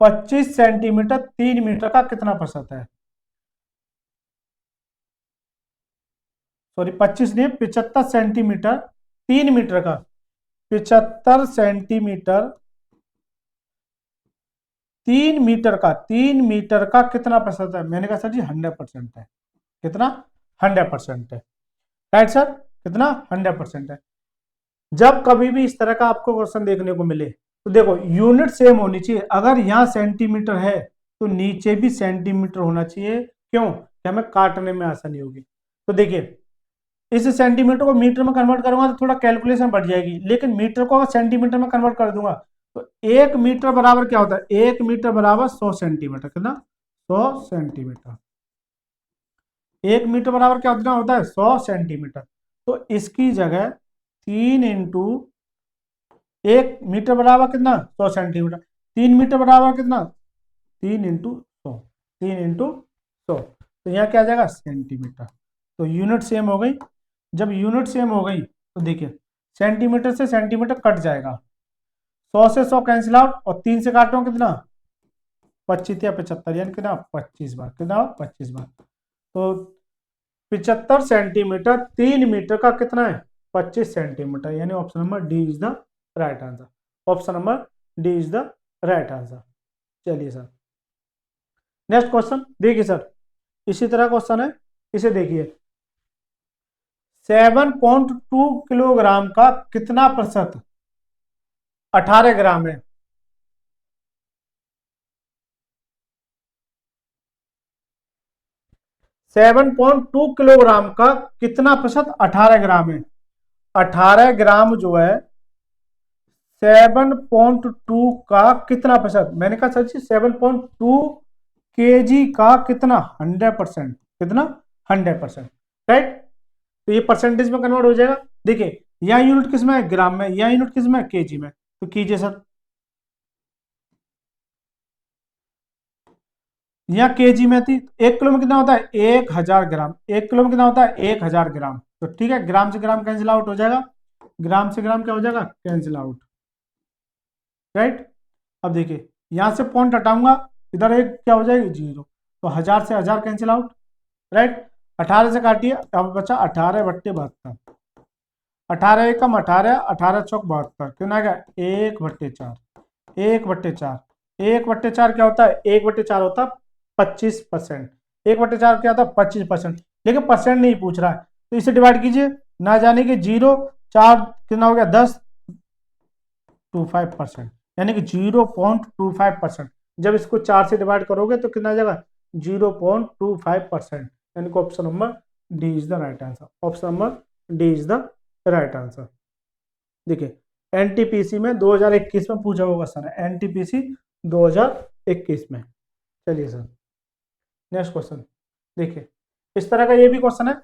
25 सेंटीमीटर 3 मीटर का कितना प्रतिशत है, सॉरी 25 नहीं 75 सेंटीमीटर 3 मीटर का, 75 सेंटीमीटर 3 मीटर का, 3 मीटर का कितना प्रतिशत है, मैंने कहा सर जी 100% है, कितना 100% है, राइट सर, कितना 100% है। जब कभी भी इस तरह का आपको क्वेश्चन देखने को मिले तो देखो यूनिट सेम होनी चाहिए, अगर यहाँ सेंटीमीटर है तो नीचे भी सेंटीमीटर होना चाहिए, क्यों कि हमें काटने में आसानी होगी। तो देखिए इस सेंटीमीटर को मीटर में कन्वर्ट करूंगा तो थोड़ा कैलकुलेशन बढ़ जाएगी, लेकिन मीटर को अगर सेंटीमीटर में कन्वर्ट कर दूंगा तो 1 मीटर बराबर क्या होता है, 1 मीटर बराबर 100 सेंटीमीटर, कितना 100 सेंटीमीटर, 1 मीटर बराबर क्या होता है 100 सेंटीमीटर। तो इसकी जगह 3 × 1 मीटर बराबर कितना 100 सेंटीमीटर, 3 मीटर बराबर कितना 3 × 100, 3 × 100, तो यहाँ क्या आ जाएगा सेंटीमीटर। तो यूनिट सेम हो गई, जब यूनिट सेम हो गई तो देखिए सेंटीमीटर से सेंटीमीटर कट जाएगा, 100 से 100 कैंसिल आउट, और 3 से काटो कितना 25 या 75, यानी कितना 25 बार, कितना 25 बार, तो 75 सेंटीमीटर 3 मीटर का कितना है 25 सेंटीमीटर, यानी option number D is the right answer, option number D is the right answer. चलिए सर नेक्स्ट क्वेश्चन देखिए सर, इसी तरह क्वेश्चन है, इसे देखिए 7.2 किलोग्राम का कितना प्रतिशत 18 ग्राम है? 7.2 किलोग्राम का कितना प्रतिशत 18 ग्राम है? 18 ग्राम जो है 7.2 का कितना प्रतिशत, मैंने कहा सर जी 7.2 केजी का कितना 100%, कितना 100%, राइट। तो ये परसेंटेज में कन्वर्ट हो जाएगा। देखिए यहाँ यूनिट किस में है, ग्राम में, यहाँ यूनिट किस में है, केजी में। तो कीजिए सर, यहाँ केजी में थी, 1 किलो में कितना होता है 1000 ग्राम, 1 किलो में कितना होता है 1000 ग्राम। तो ठीक है, ग्राम से ग्राम कैंसिल आउट हो जाएगा, ग्राम से ग्राम क्या हो जाएगा, कैंसिल आउट, राइट। अब देखिए यहां से पॉइंट हटाऊंगा, इधर एक क्या हो जाएगी 0, तो 1000 से 1000 कैंसिल आउट, राइट। 18 से काटिए, अब बचा 18/72, 18 एकम 18, 18 चौक 72, कितना आ गया 1/4, 1/4, 1/4 क्या होता है, 1/4 होता है 25%, 1/4 क्या होता है 25%, लेकिन परसेंट नहीं पूछ रहा है, तो इसे डिवाइड कीजिए, ना जाने की 0 4 कितना हो गया 10.25%, यानी कि 0.25%। जब इसको 4 से डिवाइड करोगे तो कितना आ जाएगा 0.25%, यानी कि option number D is the right answer, option number D is the right answer. देखिए एनटीपीसी में 2021 में पूछा होगा सर, एनटीपीसी 2021 में। चलिए सर नेक्स्ट क्वेश्चन देखिए, इस तरह का ये भी क्वेश्चन है,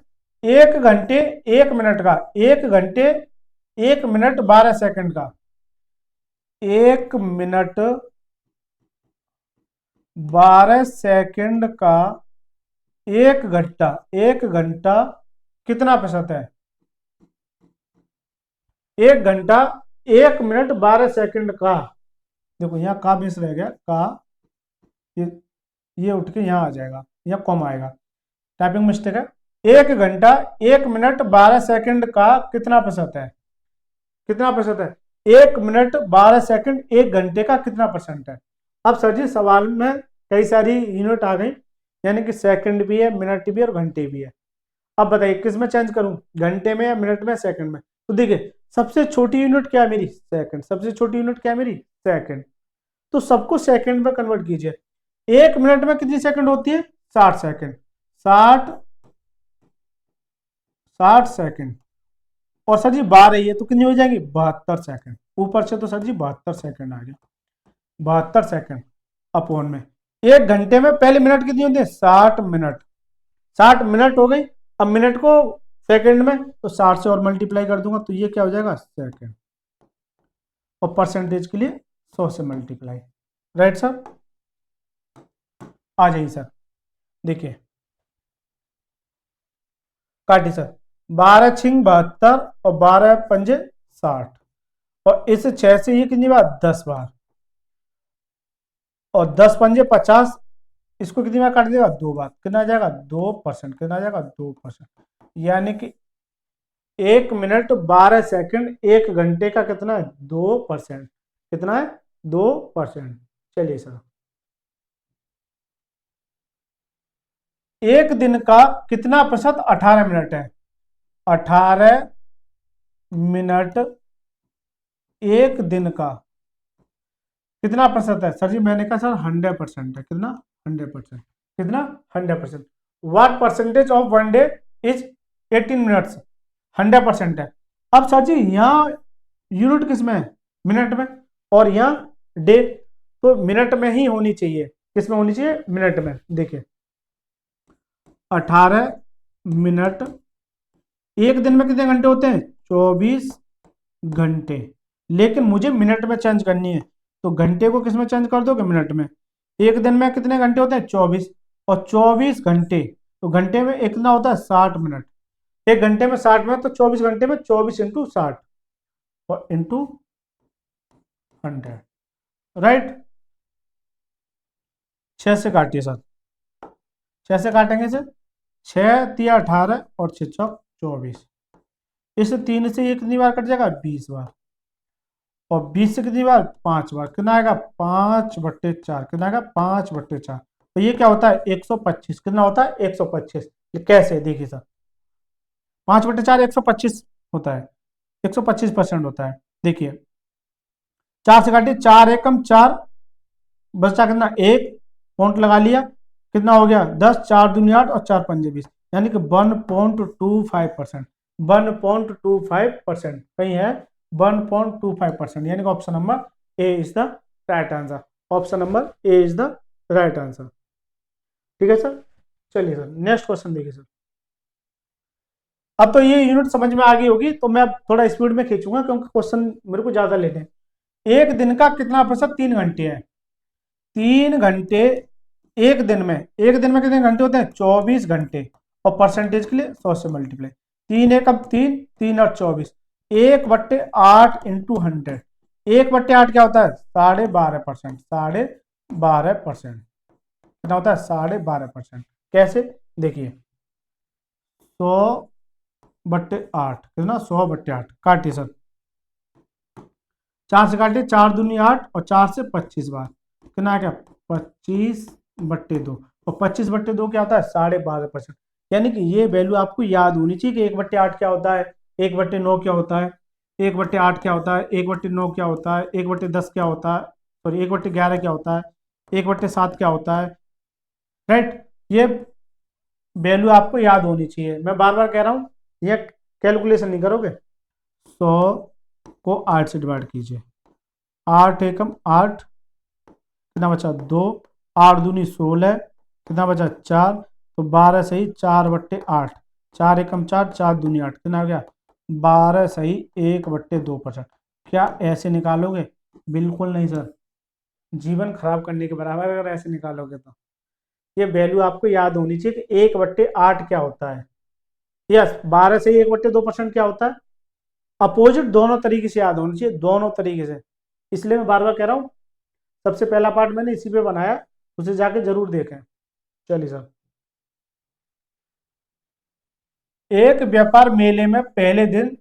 1 घंटे 1 मिनट का, 1 घंटे 1 मिनट 12 सेकंड का, 1 मिनट 12 सेकंड का 1 घंटा, 1 घंटा कितना प्रतिशत है, 1 घंटा 1 मिनट 12 सेकंड का, देखो यहाँ का मिस रह गया का, ये उठ के यहाँ आ जाएगा, यहाँ कॉमा आएगा, टाइपिंग मिस्टेक है। 1 घंटा 1 मिनट 12 सेकंड का कितना प्रतिशत है, कितना प्रतिशत है, 1 मिनट 12 सेकंड 1 घंटे का कितना परसेंट है। अब सर जी सवाल में कई सारी यूनिट आ गई, यानी कि सेकंड भी है, मिनट भी है और घंटे भी है। अब बताइए किस में चेंज करूं, घंटे में या मिनट में, सेकंड में। तो देखिए सबसे छोटी यूनिट क्या है मेरी, सेकंड, सबसे छोटी यूनिट क्या है मेरी, सेकंड। तो सबको सेकंड में कन्वर्ट कीजिए, 1 मिनट में कितनी सेकंड होती है 60 सेकंड, 60 सेकंड, और सर जी बार रही है तो कितनी हो जाएगी 72 सेकंड, ऊपर से तो सर जी 72 सेकंड आ गया, 72 सेकंड अपॉन में 1 घंटे में पहले मिनट कितनी होती है 60 मिनट, 60 मिनट हो गई। अब मिनट को सेकंड में तो 60 से और मल्टीप्लाई कर दूंगा, तो ये क्या हो जाएगा सेकंड, और परसेंटेज के लिए 100 से मल्टीप्लाई, राइट सर। आ जाइए सर, देखिए काटिए सर, 12×6 72 और 12×5 60, और इस 6 से ये कितनी बार 10 बार, और 10×5 50, इसको कितनी बार काट देगा 2 बार, कितना आ जाएगा 2%, कितना आ जाएगा 2%, यानी कि 1 मिनट 12 सेकंड 1 घंटे का कितना है 2%, कितना है 2%। चलिए सर, एक दिन का कितना प्रतिशत 18 मिनट है, 18 मिनट एक दिन का कितना प्रतिशत है, सर जी मैंने कहा सर 100% है, कितना 100%, कितना 100%। What percentage of 1 day is 18 minutes, 100% है। अब सर जी यहाँ यूनिट किस में है, मिनट में, और यहाँ डे, तो मिनट में ही होनी चाहिए, किस में होनी चाहिए, मिनट में। देखिए 18 मिनट, एक दिन में कितने घंटे होते हैं 24 घंटे, लेकिन मुझे मिनट में चेंज करनी है, तो घंटे को किस में चेंज कर दोगे मिनट में। एक दिन में कितने घंटे होते हैं 24, और 24 घंटे, तो घंटे में एक कितना होता है 60 मिनट, एक घंटे में 60 मिनट, तो 24 घंटे में 24 × 60 और इंटू 100, राइट। 6 से काटिए सर, 6 से काटेंगे सर, 6×3 = 18 और 6×4 = 24, इस 3 से ये कितनी बार कट जाएगा 20 बार, और 20 से कितनी बार 5 बार, कितना आएगा 5/4, कितना आएगा 5/4, तो ये क्या होता है 125, कितना होता है 125। कैसे देखिए सर, 5/4 125 होता है, 125% होता है। देखिए 4 से काटिए, 4 एकम 4, बचा कितना 1, पॉइंट लगा लिया, कितना हो गया 10, 4 दूनी 8 और 4 पंजे 20, यानी कि 1.25%, 1.25% कहीं है 1.25%, यानी कि option number A is the right answer, option number A is the right answer. ठीक है सर, चलिए सर नेक्स्ट क्वेश्चन देखिए सर। अब तो ये यूनिट समझ में आ गई होगी, तो मैं अब थोड़ा स्पीड में खींचूंगा क्योंकि क्वेश्चन मेरे को ज्यादा लेने हैं। एक दिन का कितना प्रतिशत 3 घंटे है? 3 घंटे, एक दिन में कितने घंटे होते हैं? 24 घंटे। और परसेंटेज के लिए 100 से मल्टीप्लाई, 3 एकम 3, 3 और 24, 1/8 इंटू 100, 1/8 क्या होता है? 12.5%, 12.5%, कितना होता है? 12.5%। कैसे? देखिए 100/8 कितना? 100/8 काटिए सर, 4 से काटिए, 4 दूनी 8 और 4 से 25 बार, कितना आ गया? 25/2, और 25/2 क्या होता है? 12.5%। यानी कि ये वैल्यू आपको याद होनी चाहिए कि 1/8 क्या होता है, 1/9 क्या होता है, 1/8 क्या होता है, 1/9 क्या होता है, 1/10 क्या होता है, सॉरी 1/11 क्या होता है, 1/7 क्या होता है, राइट? ये वैल्यू आपको याद होनी चाहिए। मैं बार बार कह रहा हूँ, ये कैलकुलेशन नहीं करोगे। 100 को 8 से डिवाइड कीजिए, 8 एकम 8, कितना बचा? 2, 8 दूनी 16, कितना बचा? 4, तो 12 सही 4/8, 4 एकम 4, 4 दूनी 8, कितना आ गया? 12 सही 1/2%। क्या ऐसे निकालोगे? बिल्कुल नहीं सर, जीवन खराब करने के बराबर अगर ऐसे निकालोगे तो। ये वैल्यू आपको याद होनी चाहिए कि 1/8 क्या होता है। यस, 12 से 1/2% क्या होता है? अपोजिट दोनों तरीके से याद होनी चाहिए, दोनों तरीके से। इसलिए मैं बार बार कह रहा हूँ, सबसे पहला पार्ट मैंने इसी पे बनाया, उसे जाके जरूर देखें। चलिए सर, एक व्यापार मेले में पहले दिन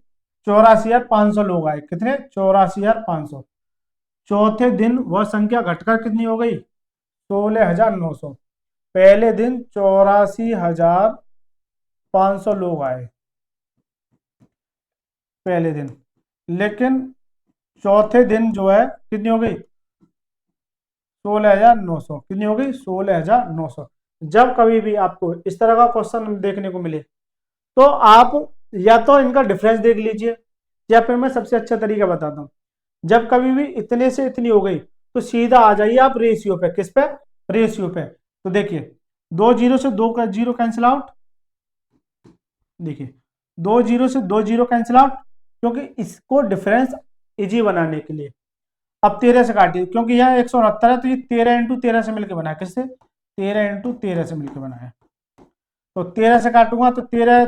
84,500 लोग आए। कितने? 84,500। चौथे दिन वह संख्या घटकर कितनी हो गई? 16,900। पहले दिन 84,500 लोग आए पहले दिन, लेकिन चौथे दिन जो है कितनी हो गई? 16,900। कितनी हो गई? 16,900। जब कभी भी आपको इस तरह का क्वेश्चन देखने को मिले तो आप या तो इनका डिफरेंस देख लीजिए, या फिर मैं सबसे अच्छा तरीका बताता हूं, जब कभी भी इतने से इतनी हो गई तो सीधा आ जाइए आप रेशियो पे। किस पे? रेशियो पे। तो देखिए 2 जीरो से 2 का जीरो कैंसिल आउट, देखिए 2 जीरो से 2 जीरो कैंसिल आउट, क्योंकि इसको डिफरेंस इजी बनाने के लिए। अब 13 से काटिए, क्योंकि यहाँ 169 है तो ये 13 × 13 से मिलकर बना है। किससे? 13 × 13 से मिलकर बना है। तो 13 से काटूंगा तो 13,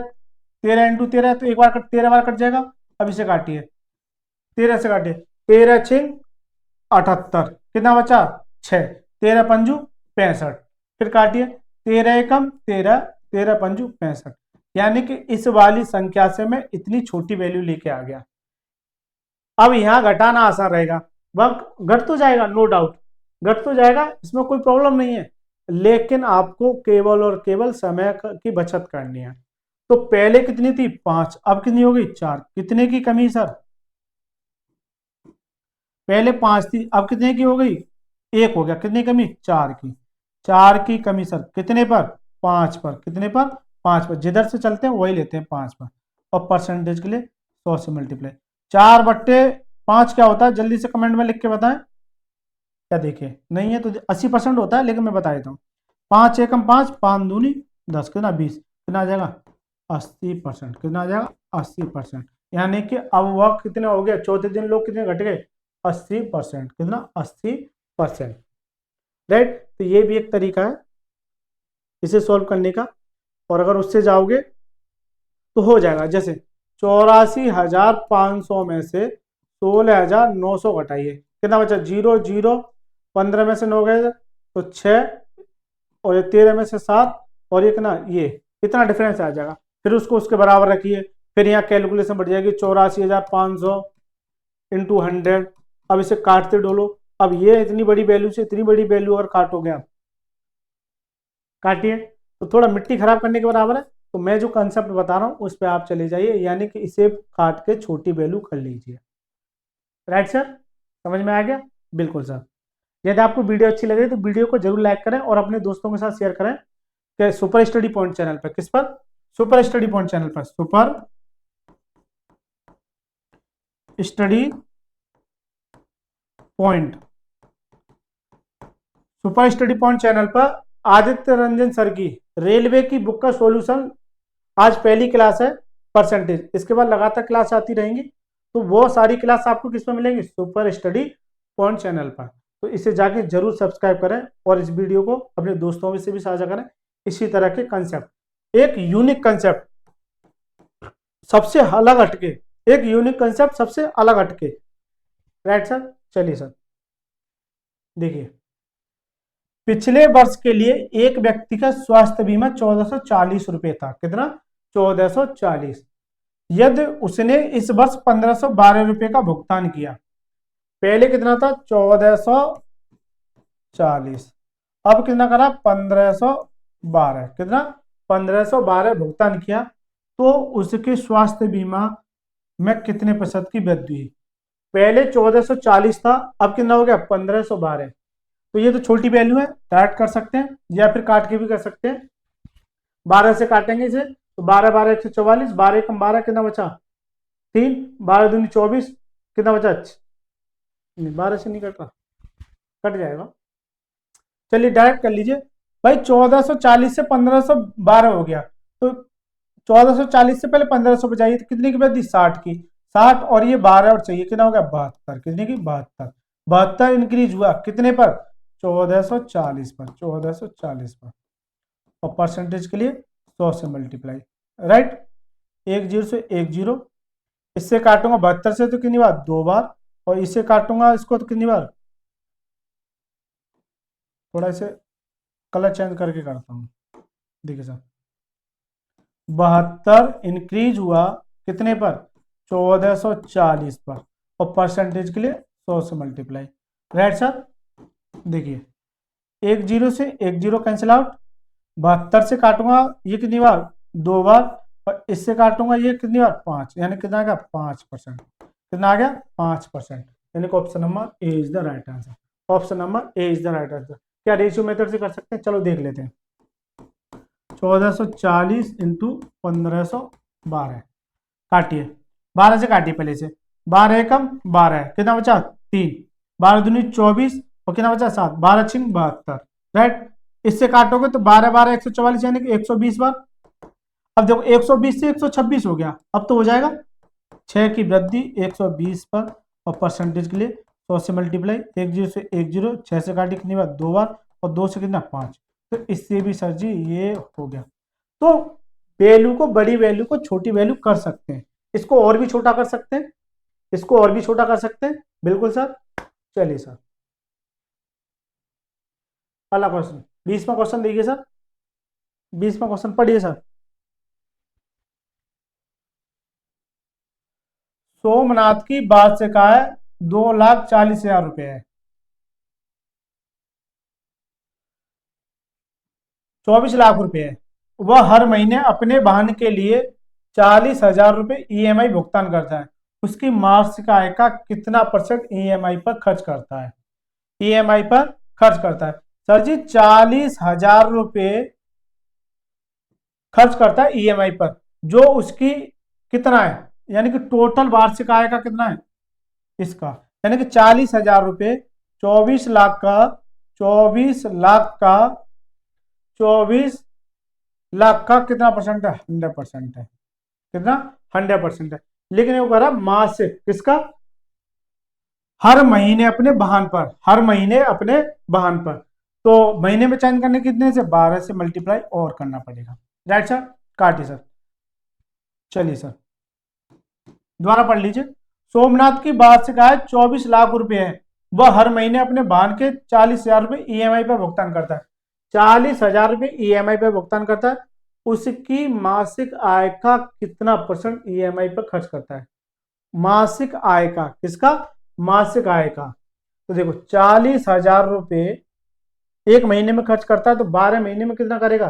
13 × 13, तो एक बार 13 बार कट जाएगा। अब इसे काटिए, 13 से काटिए, 13×6 = 78, कितना बचा? 6, 13×5 = 65, फिर काटिए, 13 × 13, 13×5 = 65, यानी कि इस वाली संख्या से मैं इतनी छोटी वैल्यू लेके आ गया। अब यहां घटाना आसान रहेगा, वह घट तो जाएगा, नो डाउट घट तो जाएगा, इसमें कोई प्रॉब्लम नहीं है, लेकिन आपको केवल और केवल समय की बचत करनी है। तो पहले कितनी थी? 5, अब कितनी हो गई? 4। कितने की कमी सर? पहले 5 थी, अब कितने की हो गई? 1 हो गया। कितनी कमी? 4 की। 4 की कमी सर कितने पर? 5 पर। कितने पर? 5 पर। जिधर से चलते हैं वही लेते हैं, 5 पर। और परसेंटेज के लिए 100 से मल्टीप्लाई। 4/5 क्या होता है? जल्दी से कमेंट में लिख के बताएं। क्या देखिए नहीं है तो 80% होता है, लेकिन मैं बता देता हूँ। 5 एकम 5, 5 दूनी 10, कितना? 20, कितना आ जाएगा? 80%। कितना आ जाएगा? 80%। यानी कि अब वह कितना हो गया? चौथे दिन लोग कितने घट गए? 80%। कितना? 80%। राइट? तो ये भी एक तरीका है इसे सॉल्व करने का। और अगर उससे जाओगे तो हो जाएगा, जैसे 84,500 में से 16,900 घटाइए, कितना बचा? 0 0, 15 में से 9 गए तो 6, और ये 13 में से 7, और ये कितना? ये इतना डिफरेंस आ जाएगा। फिर उसको उसके बराबर रखिए, फिर यहाँ कैलकुलेशन बढ़ जाएगी, 84,500 इंटू 100। अब इसे काटते डोलो। अब ये इतनी बड़ी वैल्यू से इतनी बड़ी वैल्यू अगर काटोगे आप, काटिए तो थोड़ा मिट्टी खराब करने के बराबर है। तो मैं जो कंसेप्ट बता रहा हूँ उस पर आप चले जाइए, यानी कि इसे काट के छोटी वैल्यू कर लीजिए। राइट सर, समझ में आ गया? बिल्कुल सर। यदि आपको वीडियो अच्छी लगे तो वीडियो को जरूर लाइक करें और अपने दोस्तों के साथ शेयर करें कि सुपर स्टडी पॉइंट चैनल पर, किस पर? सुपर स्टडी पॉइंट चैनल पर, super study point, super study point channel पर आदित्य रंजन सर की रेलवे की बुक का सॉल्यूशन आज पहली क्लास है, परसेंटेज। इसके बाद लगातार क्लास आती रहेंगी, तो वो सारी क्लास आपको किस पर मिलेंगी? सुपर स्टडी पॉइंट चैनल पर। तो इसे जाके जरूर सब्सक्राइब करें और इस वीडियो को अपने दोस्तों से भी साझा करें। इसी तरह के कंसेप्ट, एक यूनिक कंसेप्ट सबसे अलग हटके, एक यूनिक कंसेप्ट सबसे अलग हटके। राइट सर, चलिए सर देखिए, पिछले वर्ष के लिए एक व्यक्ति का स्वास्थ्य बीमा 1440 रुपए था। कितना? 1440। यदि उसने इस वर्ष 1512 रुपए का भुगतान किया, पहले कितना था? 1440, अब कितना करा? 1512। कितना? 1512 भुगतान किया, तो उसके स्वास्थ्य बीमा में कितने प्रतिशत की वृद्धि हुई? पहले 1440 था, अब कितना हो गया? 1512। तो ये तो छोटी वैल्यू है, डायरेक्ट कर सकते हैं या फिर काट के भी कर सकते हैं। 12 से काटेंगे इसे तो 12 12 144, 12 कम 12 कितना बचा? 3, 12 दूनी 24, कितना बचा? 12 से नहीं कट रहा, कट जाएगा। चलिए डायरेक्ट कर लीजिए भाई, 1440 से 1512 हो गया, तो 1440 से पहले 1500 बचाइए, तो कितने की वृद्धि? 60 की। 60 और ये 12 और चाहिए, कितना हो गया? 72। कितने की? 72। 72 इंक्रीज हुआ कितने पर? 1440 पर, 1440 पर। और परसेंटेज के लिए 100 से मल्टीप्लाई। राइट, 1 0 से 1 0, इससे काटूंगा 72 से तो कितनी बार? 2 बार, और इससे काटूंगा इसको तो कितनी बार? थोड़ा इसे कलर चेंज करके करता हूँ। देखिए सर, 72 इंक्रीज हुआ कितने पर? 1440 पर, और परसेंटेज के लिए 100 से मल्टीप्लाई। राइट सर, देखिए 1 0 से 1 0 कैंसिल आउट, 72 से काटूंगा ये कितनी बार? 2 बार, और इससे काटूंगा ये कितनी बार? 5, यानी कितना आ गया? 5%। कितना आ गया? 5%। यानी कि option number A is the right answer. Option number A is the right answer. क्या रेशियो मेथड से कर सकते हैं? चलो देख लेते हैं। 1440 इंटू 1512, काटिए, 12 से काटिए पहले से, 12 एकम 12 है, कितना बचा? 3, 12 दूनी 24, और कितना बचा? 7, 12 छिंग 72। राइट, इससे काटोगे तो 12 12 144, यानी कि 120 बार। अब देखो 120 से 126 हो गया, अब तो हो जाएगा 6 की वृद्धि 120 पर, और परसेंटेज के लिए 100 से मल्टीप्लाई। 1 0 से 1 0, 6 से काटी कितनी बार? 2 बार, और 2 से कितना? 5। तो इससे भी सर जी ये हो गया। तो वैल्यू को, बड़ी वैल्यू को छोटी वैल्यू कर सकते हैं, इसको और भी छोटा कर सकते हैं, इसको और भी छोटा कर सकते हैं। बिल्कुल सर। चलिए सर, अगला क्वेश्चन, 20वां क्वेश्चन देखिए सर, 20वां क्वेश्चन पढ़िए सर। सोमनाथ की वार्षिक आय 2,40,000 रुपए है। 24 लाख रुपए है। वह हर महीने अपने वाहन के लिए 40,000 रुपए ईएमआई भुगतान करता है। उसकी मासिक आय का कितना % ईएमआई पर खर्च करता है? ईएमआई पर खर्च करता है सर जी, 40,000 रुपए खर्च करता है ईएमआई पर, जो उसकी कितना है, यानी कि टोटल वार्षिक आय का कितना है इसका, यानी कि 40,000 रुपए 24 लाख का, 24 लाख का, 24 लाख का कितना % है? 100% है। कितना? 100% है। लेकिन वो कह रहा मासिक, किसका? हर महीने अपने वाहन पर, हर महीने अपने वाहन पर। तो महीने में चयन करने कितने से? 12 से मल्टीप्लाई और करना पड़ेगा। राइट सर, काटिए सर। चलिए सर, दोबारा पढ़ लीजिए। सोमनाथ की वार्षिक आय 24 लाख रुपए है। वह हर महीने अपने वाहन के 40,000 रुपए ईएमआई पर भुगतान करता है। 40,000 रुपए ईएमआई पर भुगतान करता है। उसकी मासिक आय का कितना % ईएमआई पर खर्च करता है? मासिक आय का, किसका? मासिक आय का। तो देखो 40,000 रुपए एक महीने में खर्च करता है, तो 12 महीने में कितना करेगा?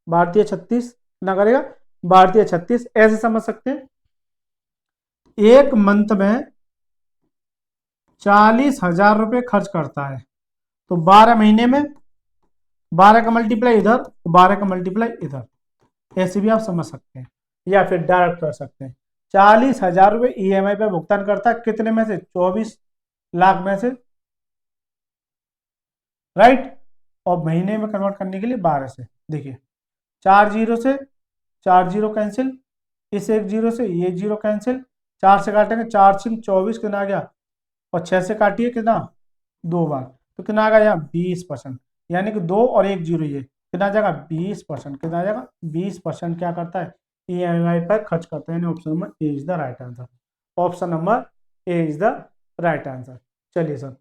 भारतीय 36 कितना करेगा? भारतीय 36, ऐसे समझ सकते हैं। एक मंथ में 40,000 रुपये खर्च करता है, तो 12 महीने में 12 का मल्टीप्लाई इधर, 12 का मल्टीप्लाई इधर, ऐसे भी आप समझ सकते हैं, या फिर डायरेक्ट कर सकते हैं। 40,000 रुपये ईएमआई पे भुगतान करता है, कितने में से? 24 लाख में से, राइट। और महीने में कन्वर्ट करने के लिए 12 से। देखिए 4 जीरो से 4 जीरो कैंसिल, इस एक जीरो से ये जीरो कैंसिल, 4 से काटेंगे 4 सिंह 24, कितना आ गया? और 6 से काटिए कितना? 2 बार, तो कितना आ गया यहाँ? 20%। यानी कि 2 और 1 जीरो, ये कितना आ जाएगा? 20%। कितना आ जाएगा? 20% क्या करता है? ईएमआई पर खर्च करता है। Option number A is the right answer. Option number A is the right answer. चलिए सर,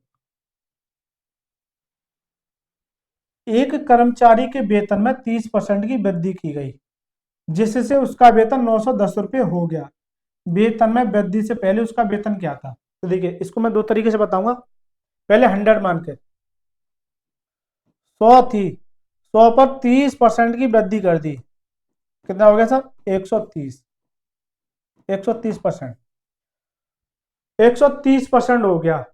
एक कर्मचारी के वेतन में 30% की वृद्धि की गई, जिससे उसका वेतन 910 रुपये हो गया। वेतन में वृद्धि से पहले उसका वेतन क्या था? तो देखिए इसको मैं दो तरीके से बताऊंगा। पहले 100 मान के, 100 थी, 100 पर 30% की वृद्धि कर दी, कितना हो गया सर? 130। 130%, 130% हो गया।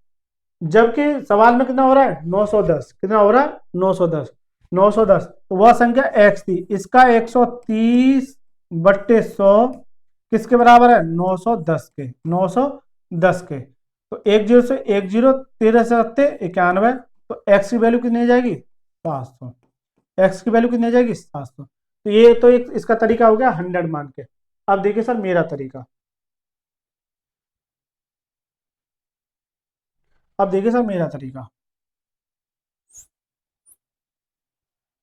जबकि सवाल में कितना हो रहा है? 910। कितना हो रहा है? 910। 910, तो वह संख्या x थी, इसका 130/100 किसके बराबर है? 910 के। 910 के, तो एक जीरो से एक जीरो, 13 से 91, तो x की वैल्यू कितनी आ जाएगी? 700। x की वैल्यू कितनी आ जाएगी? 700। तो ये तो एक इसका तरीका हो गया 100 मान के। अब देखिए सर मेरा तरीका, अब देखिए सर मेरा तरीका,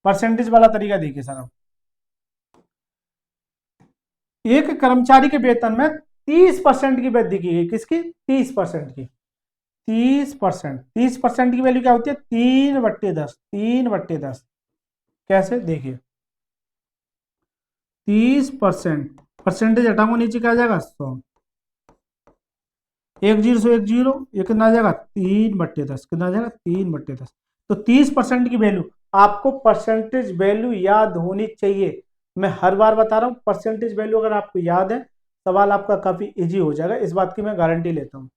परसेंटेज वाला तरीका देखिए सर। अब एक कर्मचारी के वेतन में 30% की वृद्धि की गई, किसकी? 30% की। 30%, 30% की वैल्यू क्या होती है? 3/10। 3/10 कैसे? देखिए 30%, परसेंटेज हटाऊंगा नीचे क्या आ जाएगा? 100। एक जीरो से एक जीरो, ये कितना आ जाएगा? 3/10। कितना आ जाएगा? 3/10। तो 30% की वैल्यू, आपको परसेंटेज वैल्यू याद होनी चाहिए। मैं हर बार बता रहा हूं, परसेंटेज वैल्यू अगर आपको याद है, सवाल आपका काफी इजी हो जाएगा, इस बात की मैं गारंटी लेता हूँ।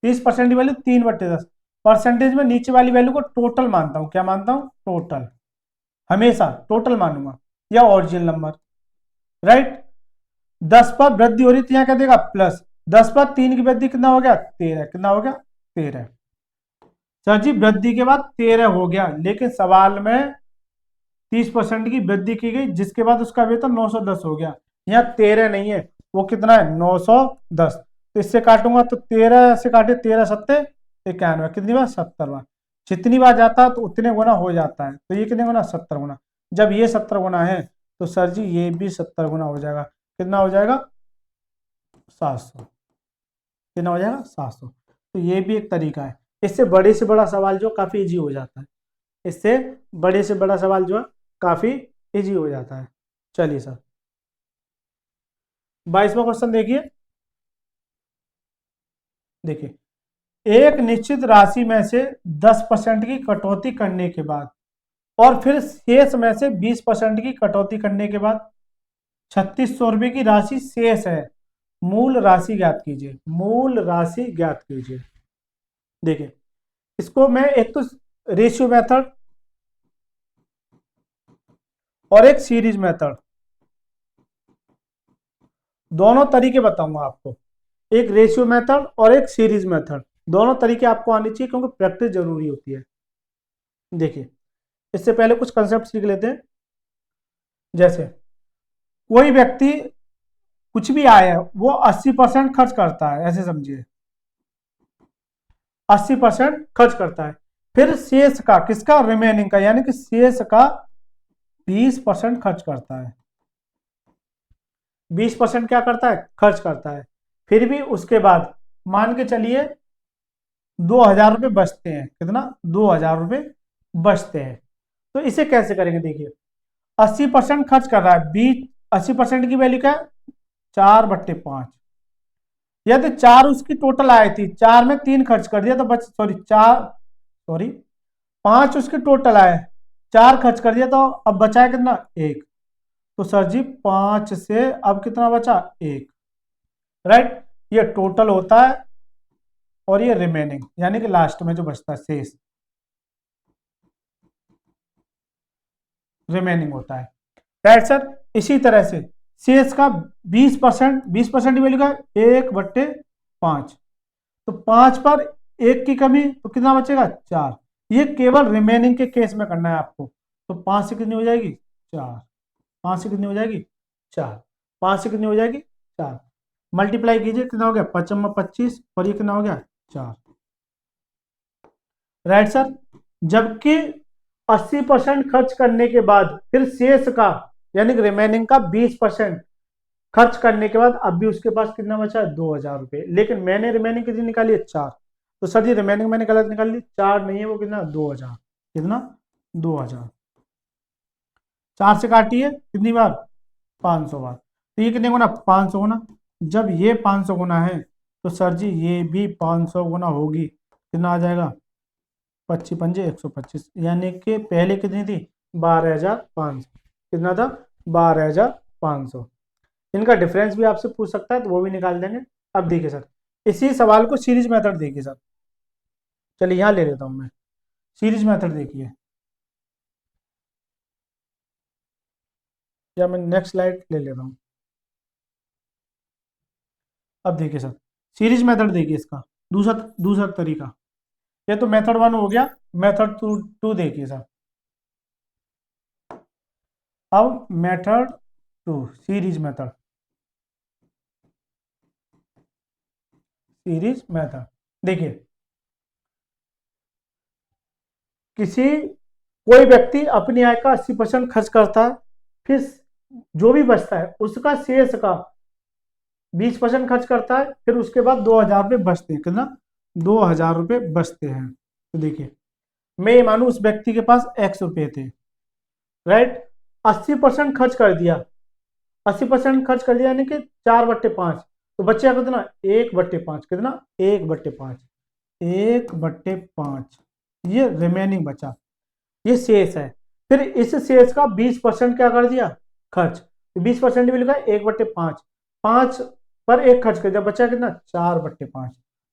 30% की वैल्यू 3/10। परसेंटेज में नीचे वाली वैल्यू को टोटल मानता हूँ। क्या मानता हूँ? टोटल। हमेशा टोटल मानूंगा, या ओरिजिनल नंबर, राइट। 10 पर वृद्धि हो रही थी, यहाँ क्या देगा? प्लस। 10 पर 3 की वृद्धि कितना हो गया? 13। कितना हो गया? 13। सर जी वृद्धि के बाद 13 हो गया, लेकिन सवाल में 30% की वृद्धि की गई, जिसके बाद उसका वेतन 910 हो गया। यहाँ 13 नहीं है, वो कितना है? 910। तो इससे काटूंगा तो 13 से काटे, 13 सत्ते 91, कितनी बार? 70 बार। जितनी बार जाता है तो उतने गुना हो जाता है, तो ये कितने गुना? 70 गुना। जब ये 70 गुना है, तो सर जी ये भी 70 गुना हो जाएगा। कितना हो जाएगा? 700। कितना हो जाएगा? 700। तो ये भी एक तरीका है। इससे बड़े से बड़ा सवाल जो काफी इजी हो जाता है, इससे बड़े से बड़ा सवाल जो है काफी इजी हो जाता है। चलिए सर 22वां क्वेश्चन देखिए। देखिए एक निश्चित राशि में से 10% की कटौती करने के बाद, और फिर शेष में से 20% की कटौती करने के बाद 3600 रुपये की राशि शेष है। मूल राशि ज्ञात कीजिए। मूल राशि ज्ञात कीजिए। देखिए इसको मैं एक तो रेशियो मेथड और एक सीरीज मेथड, दोनों तरीके बताऊंगा आपको। एक रेशियो मेथड और एक सीरीज मेथड, दोनों तरीके आपको आने चाहिए, क्योंकि प्रैक्टिस जरूरी होती है। देखिए इससे पहले कुछ कंसेप्ट सीख लेते हैं। जैसे कोई व्यक्ति कुछ भी आय है वो 80% खर्च करता है, ऐसे समझिए 80% खर्च करता है। फिर शेष का, किसका? रिमेनिंग का, यानी कि शेष का 20% खर्च करता है। 20% क्या करता है? खर्च करता है। फिर भी उसके बाद मान के चलिए 2,000 रुपये बचते हैं। कितना? 2,000 रुपये बचते हैं। तो इसे कैसे करेंगे? देखिए 80% खर्च कर रहा है, 80% की वैल्यू क्या है? 4/5। यदि 4 उसकी टोटल आई थी, 4 में 3 खर्च कर दिया तो बच, सॉरी 5 उसके टोटल आए, 4 खर्च कर दिया तो अब बचा है कितना? 1। तो सर जी 5 से अब कितना बचा, 1, राइट। ये टोटल होता है और ये रिमेनिंग यानी कि लास्ट में जो बचता है शेष, रिमेनिंग होता है, राइट सर। इसी तरह से शेष का 20%, 20% की वैल्यू का 1/5, तो 5 पर 1 की कमी तो कितना बचेगा, 4। ये केवल रिमेनिंग के केस में करना है आपको। तो 5 से कितनी हो जाएगी, 4, 5 से कितनी हो जाएगी, 4, 5 से कितनी हो जाएगी, 4, मल्टीप्लाई कीजिए कितना हो गया, 5×25 और ये कितना हो गया, 4, राइट सर। जबकि 80% खर्च करने के बाद फिर शेष का यानी कि रिमेनिंग का 20% खर्च करने के बाद अब भी उसके पास कितना बचा है, 2,000 रुपये। लेकिन मैंने रिमेनिंग कितनी निकाली है, 4। तो सर जी रिमेनिंग मैंने गलत निकाल ली, 4 नहीं है वो, कितना, 2,000, कितना, 2,000। 4 से काटिए कितनी बार, 500 बार। तो ये कितने गुना, 500 गुना। जब ये 500 गुना है तो सर जी ये भी 500 गुना होगी, कितना आ जाएगा, 25×5 125, यानी कि पहले कितनी थी, 12,500, कितना था, 12,500। इनका डिफरेंस भी आपसे पूछ सकता है तो वो भी निकाल देंगे। अब देखिए सर, इसी सवाल को सीरीज मेथड देखिए सर, चलिए यहाँ ले लेता हूँ मैं, सीरीज मेथड देखिए, या मैं नेक्स्ट स्लाइड ले लेता हूँ। अब देखिए सर, सीरीज मेथड देखिए इसका दूसरा दूसरा तरीका। ये तो मेथड 1 हो गया, मेथड टू देखिए सर। अब method 2, series method, series method देखिए, किसी कोई व्यक्ति अपनी आय का 80% खर्च करता है, फिर जो भी बचता है उसका शेष का 20% खर्च करता है, फिर उसके बाद 2,000 रुपये बचते हैं, कितना, 2,000 रुपये बचते हैं। तो देखिए मैं ये मानू उस व्यक्ति के पास x रुपये थे, राइट, 80% खर्च कर दिया, 80% खर्च कर दिया यानी कि 4/5, तो बचेगा कितना, 1/5, कितना, 1/5, 1/5, ये रिमेनिंग बचा, ये शेष है। फिर इस शेष का 20% क्या कर दिया, खर्च, तो 20% भी लिखा 1/5, 5 पर 1 खर्च कर दिया, बचा कितना, 4/5,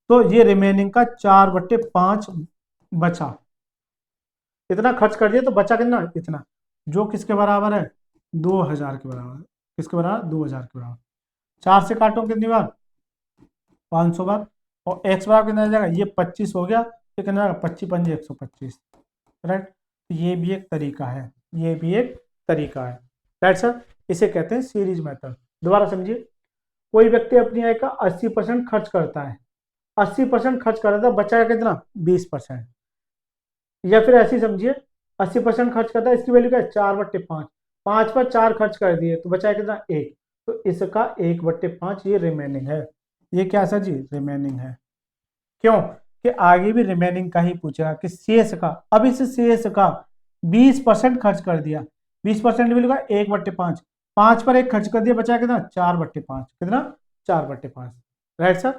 तो ये रिमेनिंग का 4/5 बचा। इतना खर्च कर दिया तो बचा कितना, इतना, जो किसके बराबर है, 2,000 के बराबर, किसके बराबर, 2,000 के बराबर। 4 से काटो कितनी बार, 500 बार, और x बराबर कितना आ जाएगा, ये 25 हो गया, ये कितना, 25×5 125, राइट। ये भी एक तरीका है, ये भी एक तरीका है, राइट सर। इसे कहते हैं सीरीज मेथड। दोबारा समझिए, कोई व्यक्ति अपनी आय का 80% खर्च करता है, 80% खर्च कर रहा था, बचा कितना, 20%, या फिर ऐसी समझिए 80% खर्च करता है, इसकी वैल्यू क्या है, 4/5, 5 पर 4 खर्च कर दिए तो बचा कितना, 1, तो इसका 1/5 ये रिमेनिंग है। ये क्या सर जी, रिमेनिंग है। क्यों, कि आगे भी रिमेनिंग का ही पूछेगा कि शेष का, अब इस शेष का 20% खर्च कर दिया, 20% भी लगा 1/5, 5 पर 1 खर्च कर दिया, बचा कितना, 4/5, कितना, 4/5, राइट सर।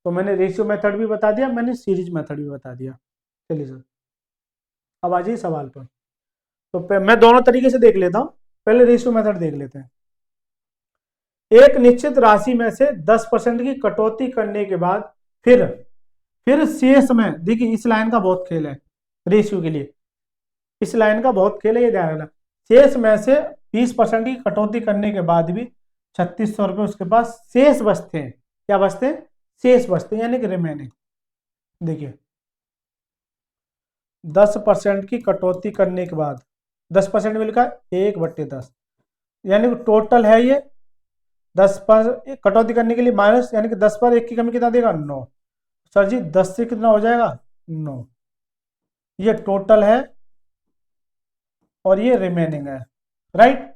तो मैंने रेशियो मेथड भी बता दिया, मैंने सीरीज मेथड भी बता दिया। चलिए सर, अब आ जाइए सवाल पर। तो मैं दोनों तरीके से देख लेता हूं, पहले रेशियो मेथड देख लेते हैं। एक निश्चित राशि में से 10% की कटौती करने के बाद फिर शेष में, देखिए इस लाइन का बहुत खेल है रेशियो के लिए, इस लाइन का बहुत खेल है, ये ध्यान रखना। शेष में से 20% की कटौती करने के बाद भी 3,600 रुपये उसके पास शेष बचते हैं, क्या बचते हैं, शेष बचते हैं, यानी कि रिमेनिंग। देखिए 10% की कटौती करने के बाद, 10% में लिखा है 1/10, यानी कि टोटल है ये 10 पर कटौती करने के लिए माइनस, यानी कि 10 पर 1 की कमी कितना देगा, 9। सर जी 10 से कितना हो जाएगा, 9, ये टोटल है और ये रिमेनिंग है, राइट।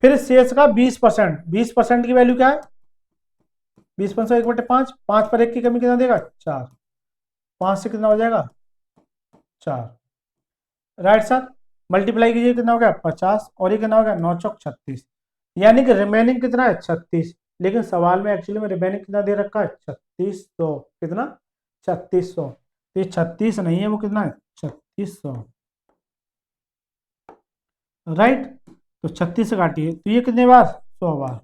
फिर शेष का 20%, 20% की वैल्यू क्या है, 20% 1/5, 5 पर 1 की कमी कितना देगा, 4, 5 से कितना हो जाएगा, 4, राइट सर। मल्टीप्लाई कीजिए कितना हो गया, 50, और ये कितना हो गया, 9×4 36, यानी कि रिमेनिंग कितना है, 36। लेकिन सवाल में एक्चुअली में रिमेनिंग कितना दे रखा है, 3,600, कितना, 3,600, ये 36 नहीं है, वो कितना है, 3,600, राइट। तो 36 से काटिए तो ये कितनी बार, 100 बार।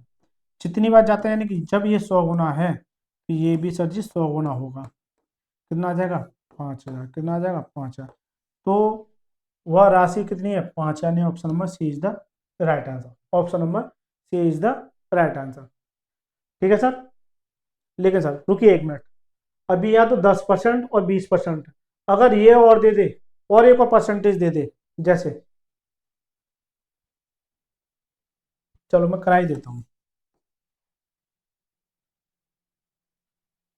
जितनी बार जाता है यानी कि जब ये 100 गुना है तो ये भी सर जी 100 गुना होगा। कितना आ जाएगा, 5000। कितना आ जाएगा, 5000। तो वह राशि कितनी है, 5, यानी option number C is the right answer. Option number C is the right answer. ठीक है सर। लेकिन सर रुकिए 1 मिनट, अभी यहाँ तो 10% और 20%, अगर ये और दे दे और एक और परसेंटेज दे दे, जैसे चलो मैं करा ही देता हूँ,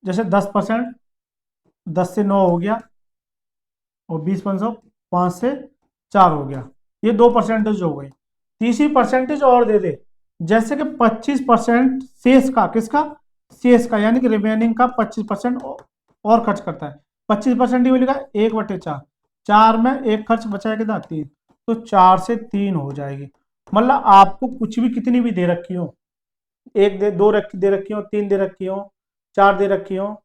जैसे 10%, 10 से 9 हो गया, और 20% 5 से 4 हो गया, ये 2% हो गई। तीसरी परसेंटेज और दे दे, जैसे कि 25% शेष का, किसका, शेष का, यानी कि रिमेनिंग का 25% और खर्च करता है। 25% ही लिखा 1/4, 4 में एक खर्च बचा है कितना, 3, तो 4 से 3 हो जाएगी। मतलब आपको कुछ भी कितनी भी दे रखी हो, एक दे, दो दे रखी हो, 3 दे रखी हो, 4 दे रखी हो,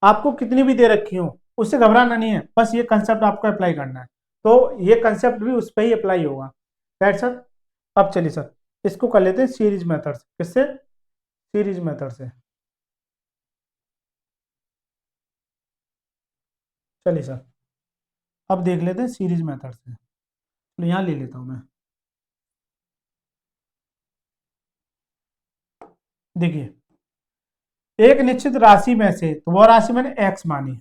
आपको कितनी भी दे रखी हो, उससे घबराना नहीं है, बस ये कंसेप्ट आपको अप्लाई करना है। तो ये कंसेप्ट भी उस पर ही अप्लाई होगा। Right sir. अब चलिए सर, इसको कर लेते हैं सीरीज मेथड से। किससे, सीरीज मेथड से। चलिए सर, अब देख लेते हैं सीरीज मेथड से। तो यहाँ ले लेता हूँ मैं। देखिए, एक निश्चित राशि में से, तो वह राशि मैंने एक्स मानी,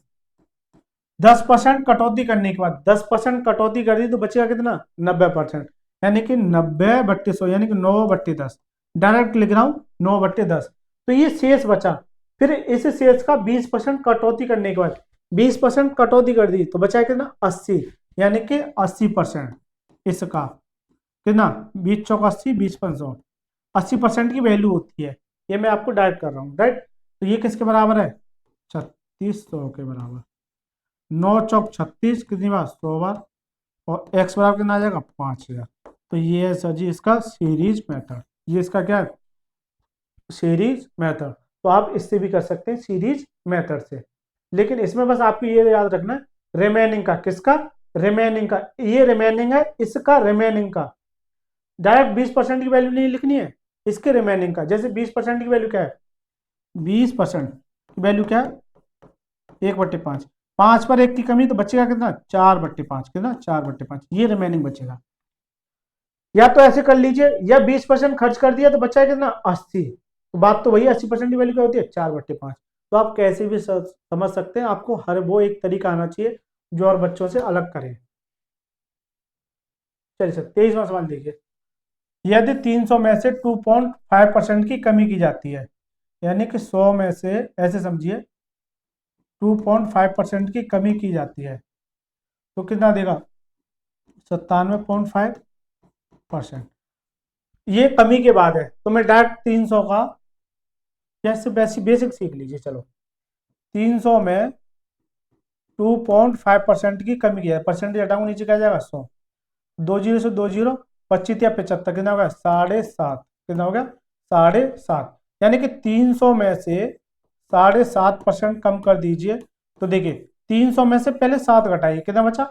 10% कटौती करने के बाद, 10% कटौती कर दी तो बचेगा कितना, 90%, यानी कि 90/100, यानी कि 9/10। डायरेक्ट लिख रहा हूं 9/10। तो ये शेष बचा, फिर इस शेष का 20% कटौती करने के बाद, 20% कटौती कर दी तो बचा कितना, 80, यानी कि 80% इसका कितना, 20 × 80, 20 × 100, 80% की वैल्यू होती है। ये मैं आपको डायरेक्ट कर रहा हूँ, राइट। तो ये किसके बराबर है, 3600 के बराबर। 9 × 36 कितनी बार, 100 बार, और एक्स बराबर कितना आ जाएगा, 5000। तो ये है सर जी इसका सीरीज मेथड। ये इसका क्या है, सीरीज मेथड। तो आप इससे भी कर सकते हैं सीरीज मेथड से, लेकिन इसमें बस आपको ये याद रखना है रिमेनिंग का, किसका, रिमेनिंग का, ये रिमेनिंग है इसका, रिमेनिंग का। डायरेक्ट 20% की वैल्यू नहीं लिखनी है, इसके रिमेनिंग का। जैसे 20% की वैल्यू क्या है, 20% की वैल्यू क्या है, 1/5, 5 पर 1 की कमी तो बचेगा कितना, 4/5, कितना, 4/5, ये रिमेनिंग बचेगा। या तो ऐसे कर लीजिए, या 20% खर्च कर दिया तो बचा है कितना, 80, तो बात तो वही, 80% की वैल्यू क्या होती है, 4/5। तो आप कैसे भी समझ सकते हैं, आपको हर वो एक तरीका आना चाहिए जो और बच्चों से अलग करे। चलिए सर 23वां सवाल देखिए। यदि 300 में से 2.5% की कमी की जाती है, यानी कि 100 में से, ऐसे समझिए 2.5% की कमी की जाती है, तो कितना देगा, 97.5%। ये कमी के बाद है, तो मैं डायरेक्ट 300 का, जैसे बेसिक सीख लीजिए। चलो 300 में 2.5% की कमी किया है, परसेंटेज हटाऊंगा नीचे क्या जाएगा, 100, 2 जीरो से 2 जीरो, 25 या 75, कितना हो गया, 7.5, कितना हो गया, 7.5, यानी कि 300 में से 7.5% कम कर दीजिए। तो देखिए 300 में से पहले 7 घटाइए, कितना बचा,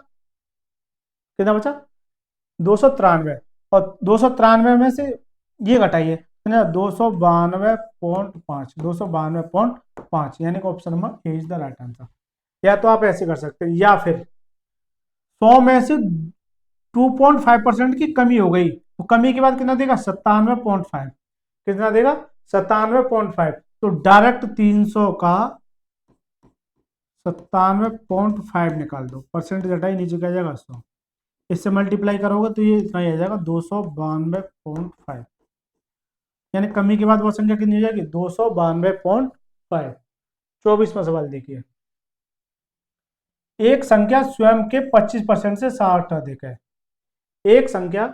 कितना बचा, 293, और 293 में से ये घटाइए, कितना, 292.5, 292.5, यानी कि option number A is the right answer. या तो आप ऐसे कर सकते हैं, या फिर 100 में से 2.5% की कमी हो गई, तो कमी के बाद कितना देगा, 97.5, कितना देगा, 97.5। तो डायरेक्ट 300 का 97.5 निकाल दो, परसेंटेज हटाई, नीचे क्या जाएगा, 100, इससे मल्टीप्लाई करोगे तो ये इतना ही आ जाएगा, 292.5, यानी कमी के बाद वो संख्या कितनी हो जाएगी, 292.5। 24वां सवाल देखिए। एक संख्या स्वयं के 25% से 60 अधिक है, एक संख्या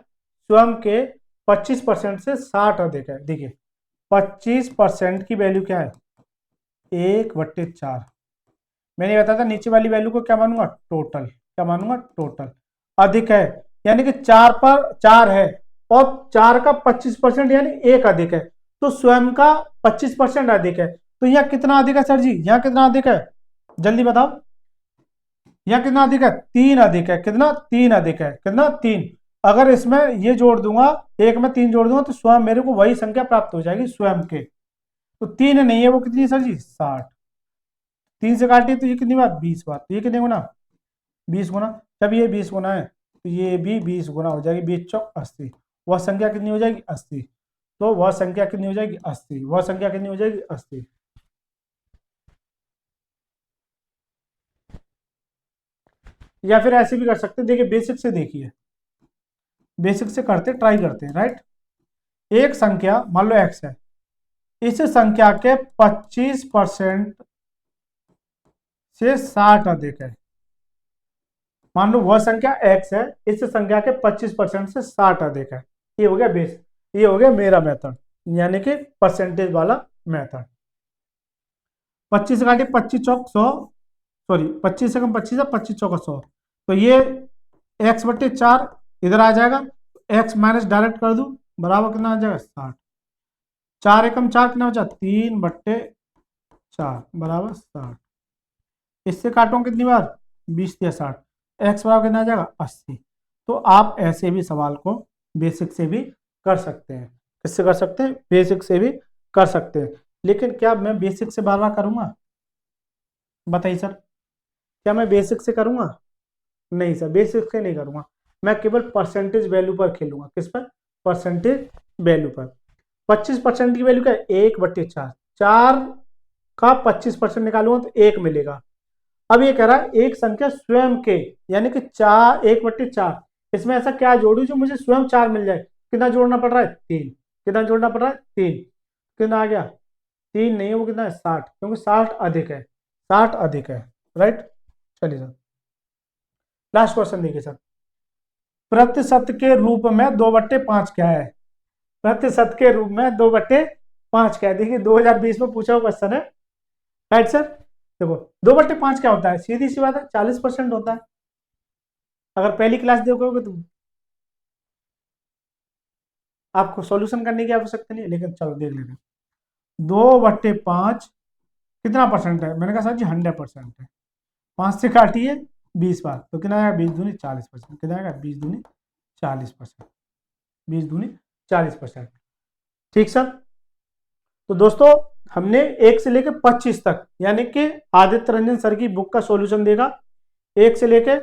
स्वयं के 25% से 60 अधिक है। देखिए 25% की वैल्यू क्या है, 1/4। मैंने बताया था नीचे वाली वैल्यू को क्या मानूंगा, टोटल, क्या मानूंगा, टोटल। अधिक है यानी कि 4 पर 4 है, और 4 का 25% यानी 1 अधिक है, तो स्वयं का 25% अधिक है। तो यहाँ कितना अधिक है सर जी, यहाँ कितना अधिक है, जल्दी बताओ, या कितना अधिक है, 3 अधिक है, कितना 3 अधिक है, कितना 3। अगर इसमें ये जोड़ दूंगा, एक में 3 जोड़ दूंगा तो स्वयं मेरे को वही संख्या प्राप्त हो जाएगी स्वयं के। तो 3 नहीं है, वो कितनी है सर जी, 60। 3 से काटिए तो ये कितनी बार, 20 बार, तो ये कितने गुना, 20 गुना। जब ये 20 गुना है तो ये भी 20 गुना हो जाएगी, 20 चौक 80। वह संख्या कितनी हो जाएगी, 80। तो वह संख्या कितनी हो जाएगी, 80। वह संख्या कितनी हो जाएगी, 80। या फिर ऐसे भी कर सकते हैं, देखिए बेसिक से देखिए, बेसिक से करते ट्राई करते हैं, राइट। एक संख्या मान लो एक्स है, इस संख्या के 25% से 60 अधिक है। मान लो वह संख्या x है, इस संख्या के 25% से 60 अधिक है। ये हो गया बेस, ये हो गया मेरा मेथड, यानी कि परसेंटेज वाला मेथड। 25 से काटिए, 25 चौक 100, सॉरी 25 से कम 25 है, 25 चौका 100। तो ये x/4 इधर आ जाएगा, x माइनस डायरेक्ट कर दूं, बराबर कितना आ जाएगा, 60। 4 एकम 4 कितना बचा, 3/4 बराबर 60। इससे काटो कितनी बार, 20 या 60, एक्स बराबर कितना आ जाएगा, 80। तो आप ऐसे भी सवाल को बेसिक से भी कर सकते हैं। किससे कर सकते हैं, बेसिक से भी कर सकते हैं। लेकिन क्या मैं बेसिक से बार बार करूंगा, बताइए सर, क्या मैं बेसिक से करूंगा, नहीं सर, बेसिक से नहीं करूंगा। मैं केवल परसेंटेज वैल्यू पर खेलूंगा, किस पर, परसेंटेज वैल्यू पर। 25% की वैल्यू क्या है, 1/4, 4 का 25% निकालूंगा तो 1 मिलेगा। अब ये कह रहा है एक संख्या स्वयं के, यानी कि 4, 1/4, इसमें ऐसा क्या जोड़ू जो मुझे स्वयं 4 मिल जाए। कितना जोड़ना पड़ रहा है, 3। कितना जोड़ना पड़ रहा है, 3। कितना आ गया, 3 नहीं है, वो कितना है, 60, क्योंकि 60 अधिक है, 60 अधिक है, राइट। चलिए सर, लास्ट क्वेश्चन देखिए सर, प्रतिशत के रूप में 2/5 क्या है। प्रतिशत के रूप में 2/5 क्या है, देखिए 2020 में पूछा हुआ क्वेश्चन है, राइट सर। देखो 2/5 क्या होता है, सीधी सी बात है, 40% होता है। अगर पहली क्लास देखोगे तो आपको सॉल्यूशन करने की आवश्यकता नहीं है, लेकिन चलो देख लेते हैं। 2/5 कितना परसेंट है, मैंने कहा सर जी 100% है। 5 से काटिए 20 बार, तो कितना आएगा, 20 दूनी 40%, कितना आएगा, 20 दूनी 40%, 20 दूनी 40%। ठीक सर। तो दोस्तों हमने 1 से लेकर 25 तक, यानी कि आदित्य रंजन सर की बुक का सॉल्यूशन देगा 1 से लेकर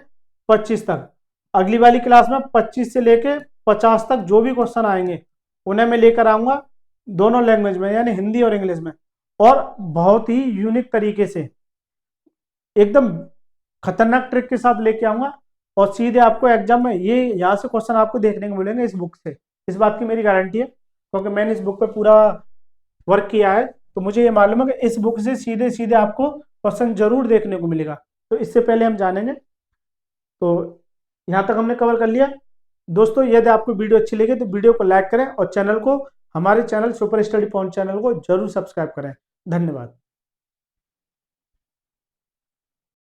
25 तक। अगली वाली क्लास में 25 से लेकर 50 तक जो भी क्वेश्चन आएंगे उन्हें मैं लेकर आऊंगा दोनों लैंग्वेज में, यानी हिंदी और इंग्लिश में, और बहुत ही यूनिक तरीके से, एकदम खतरनाक ट्रिक के साथ लेके आऊंगा। और सीधे आपको एग्जाम में ये यहाँ से क्वेश्चन आपको देखने को मिलेंगे इस बुक से, इस बात की मेरी गारंटी है, क्योंकि मैंने इस बुक पे पूरा वर्क किया है। तो मुझे ये मालूम है कि इस बुक से सीधे सीधे आपको क्वेश्चन जरूर देखने को मिलेगा। तो इससे पहले हम जानेंगे, तो यहाँ तक हमने कवर कर लिया। दोस्तों यदि आपको वीडियो अच्छी लगी तो वीडियो को लाइक करें और चैनल को, हमारे channel super study point channel को जरूर सब्सक्राइब करें। धन्यवाद।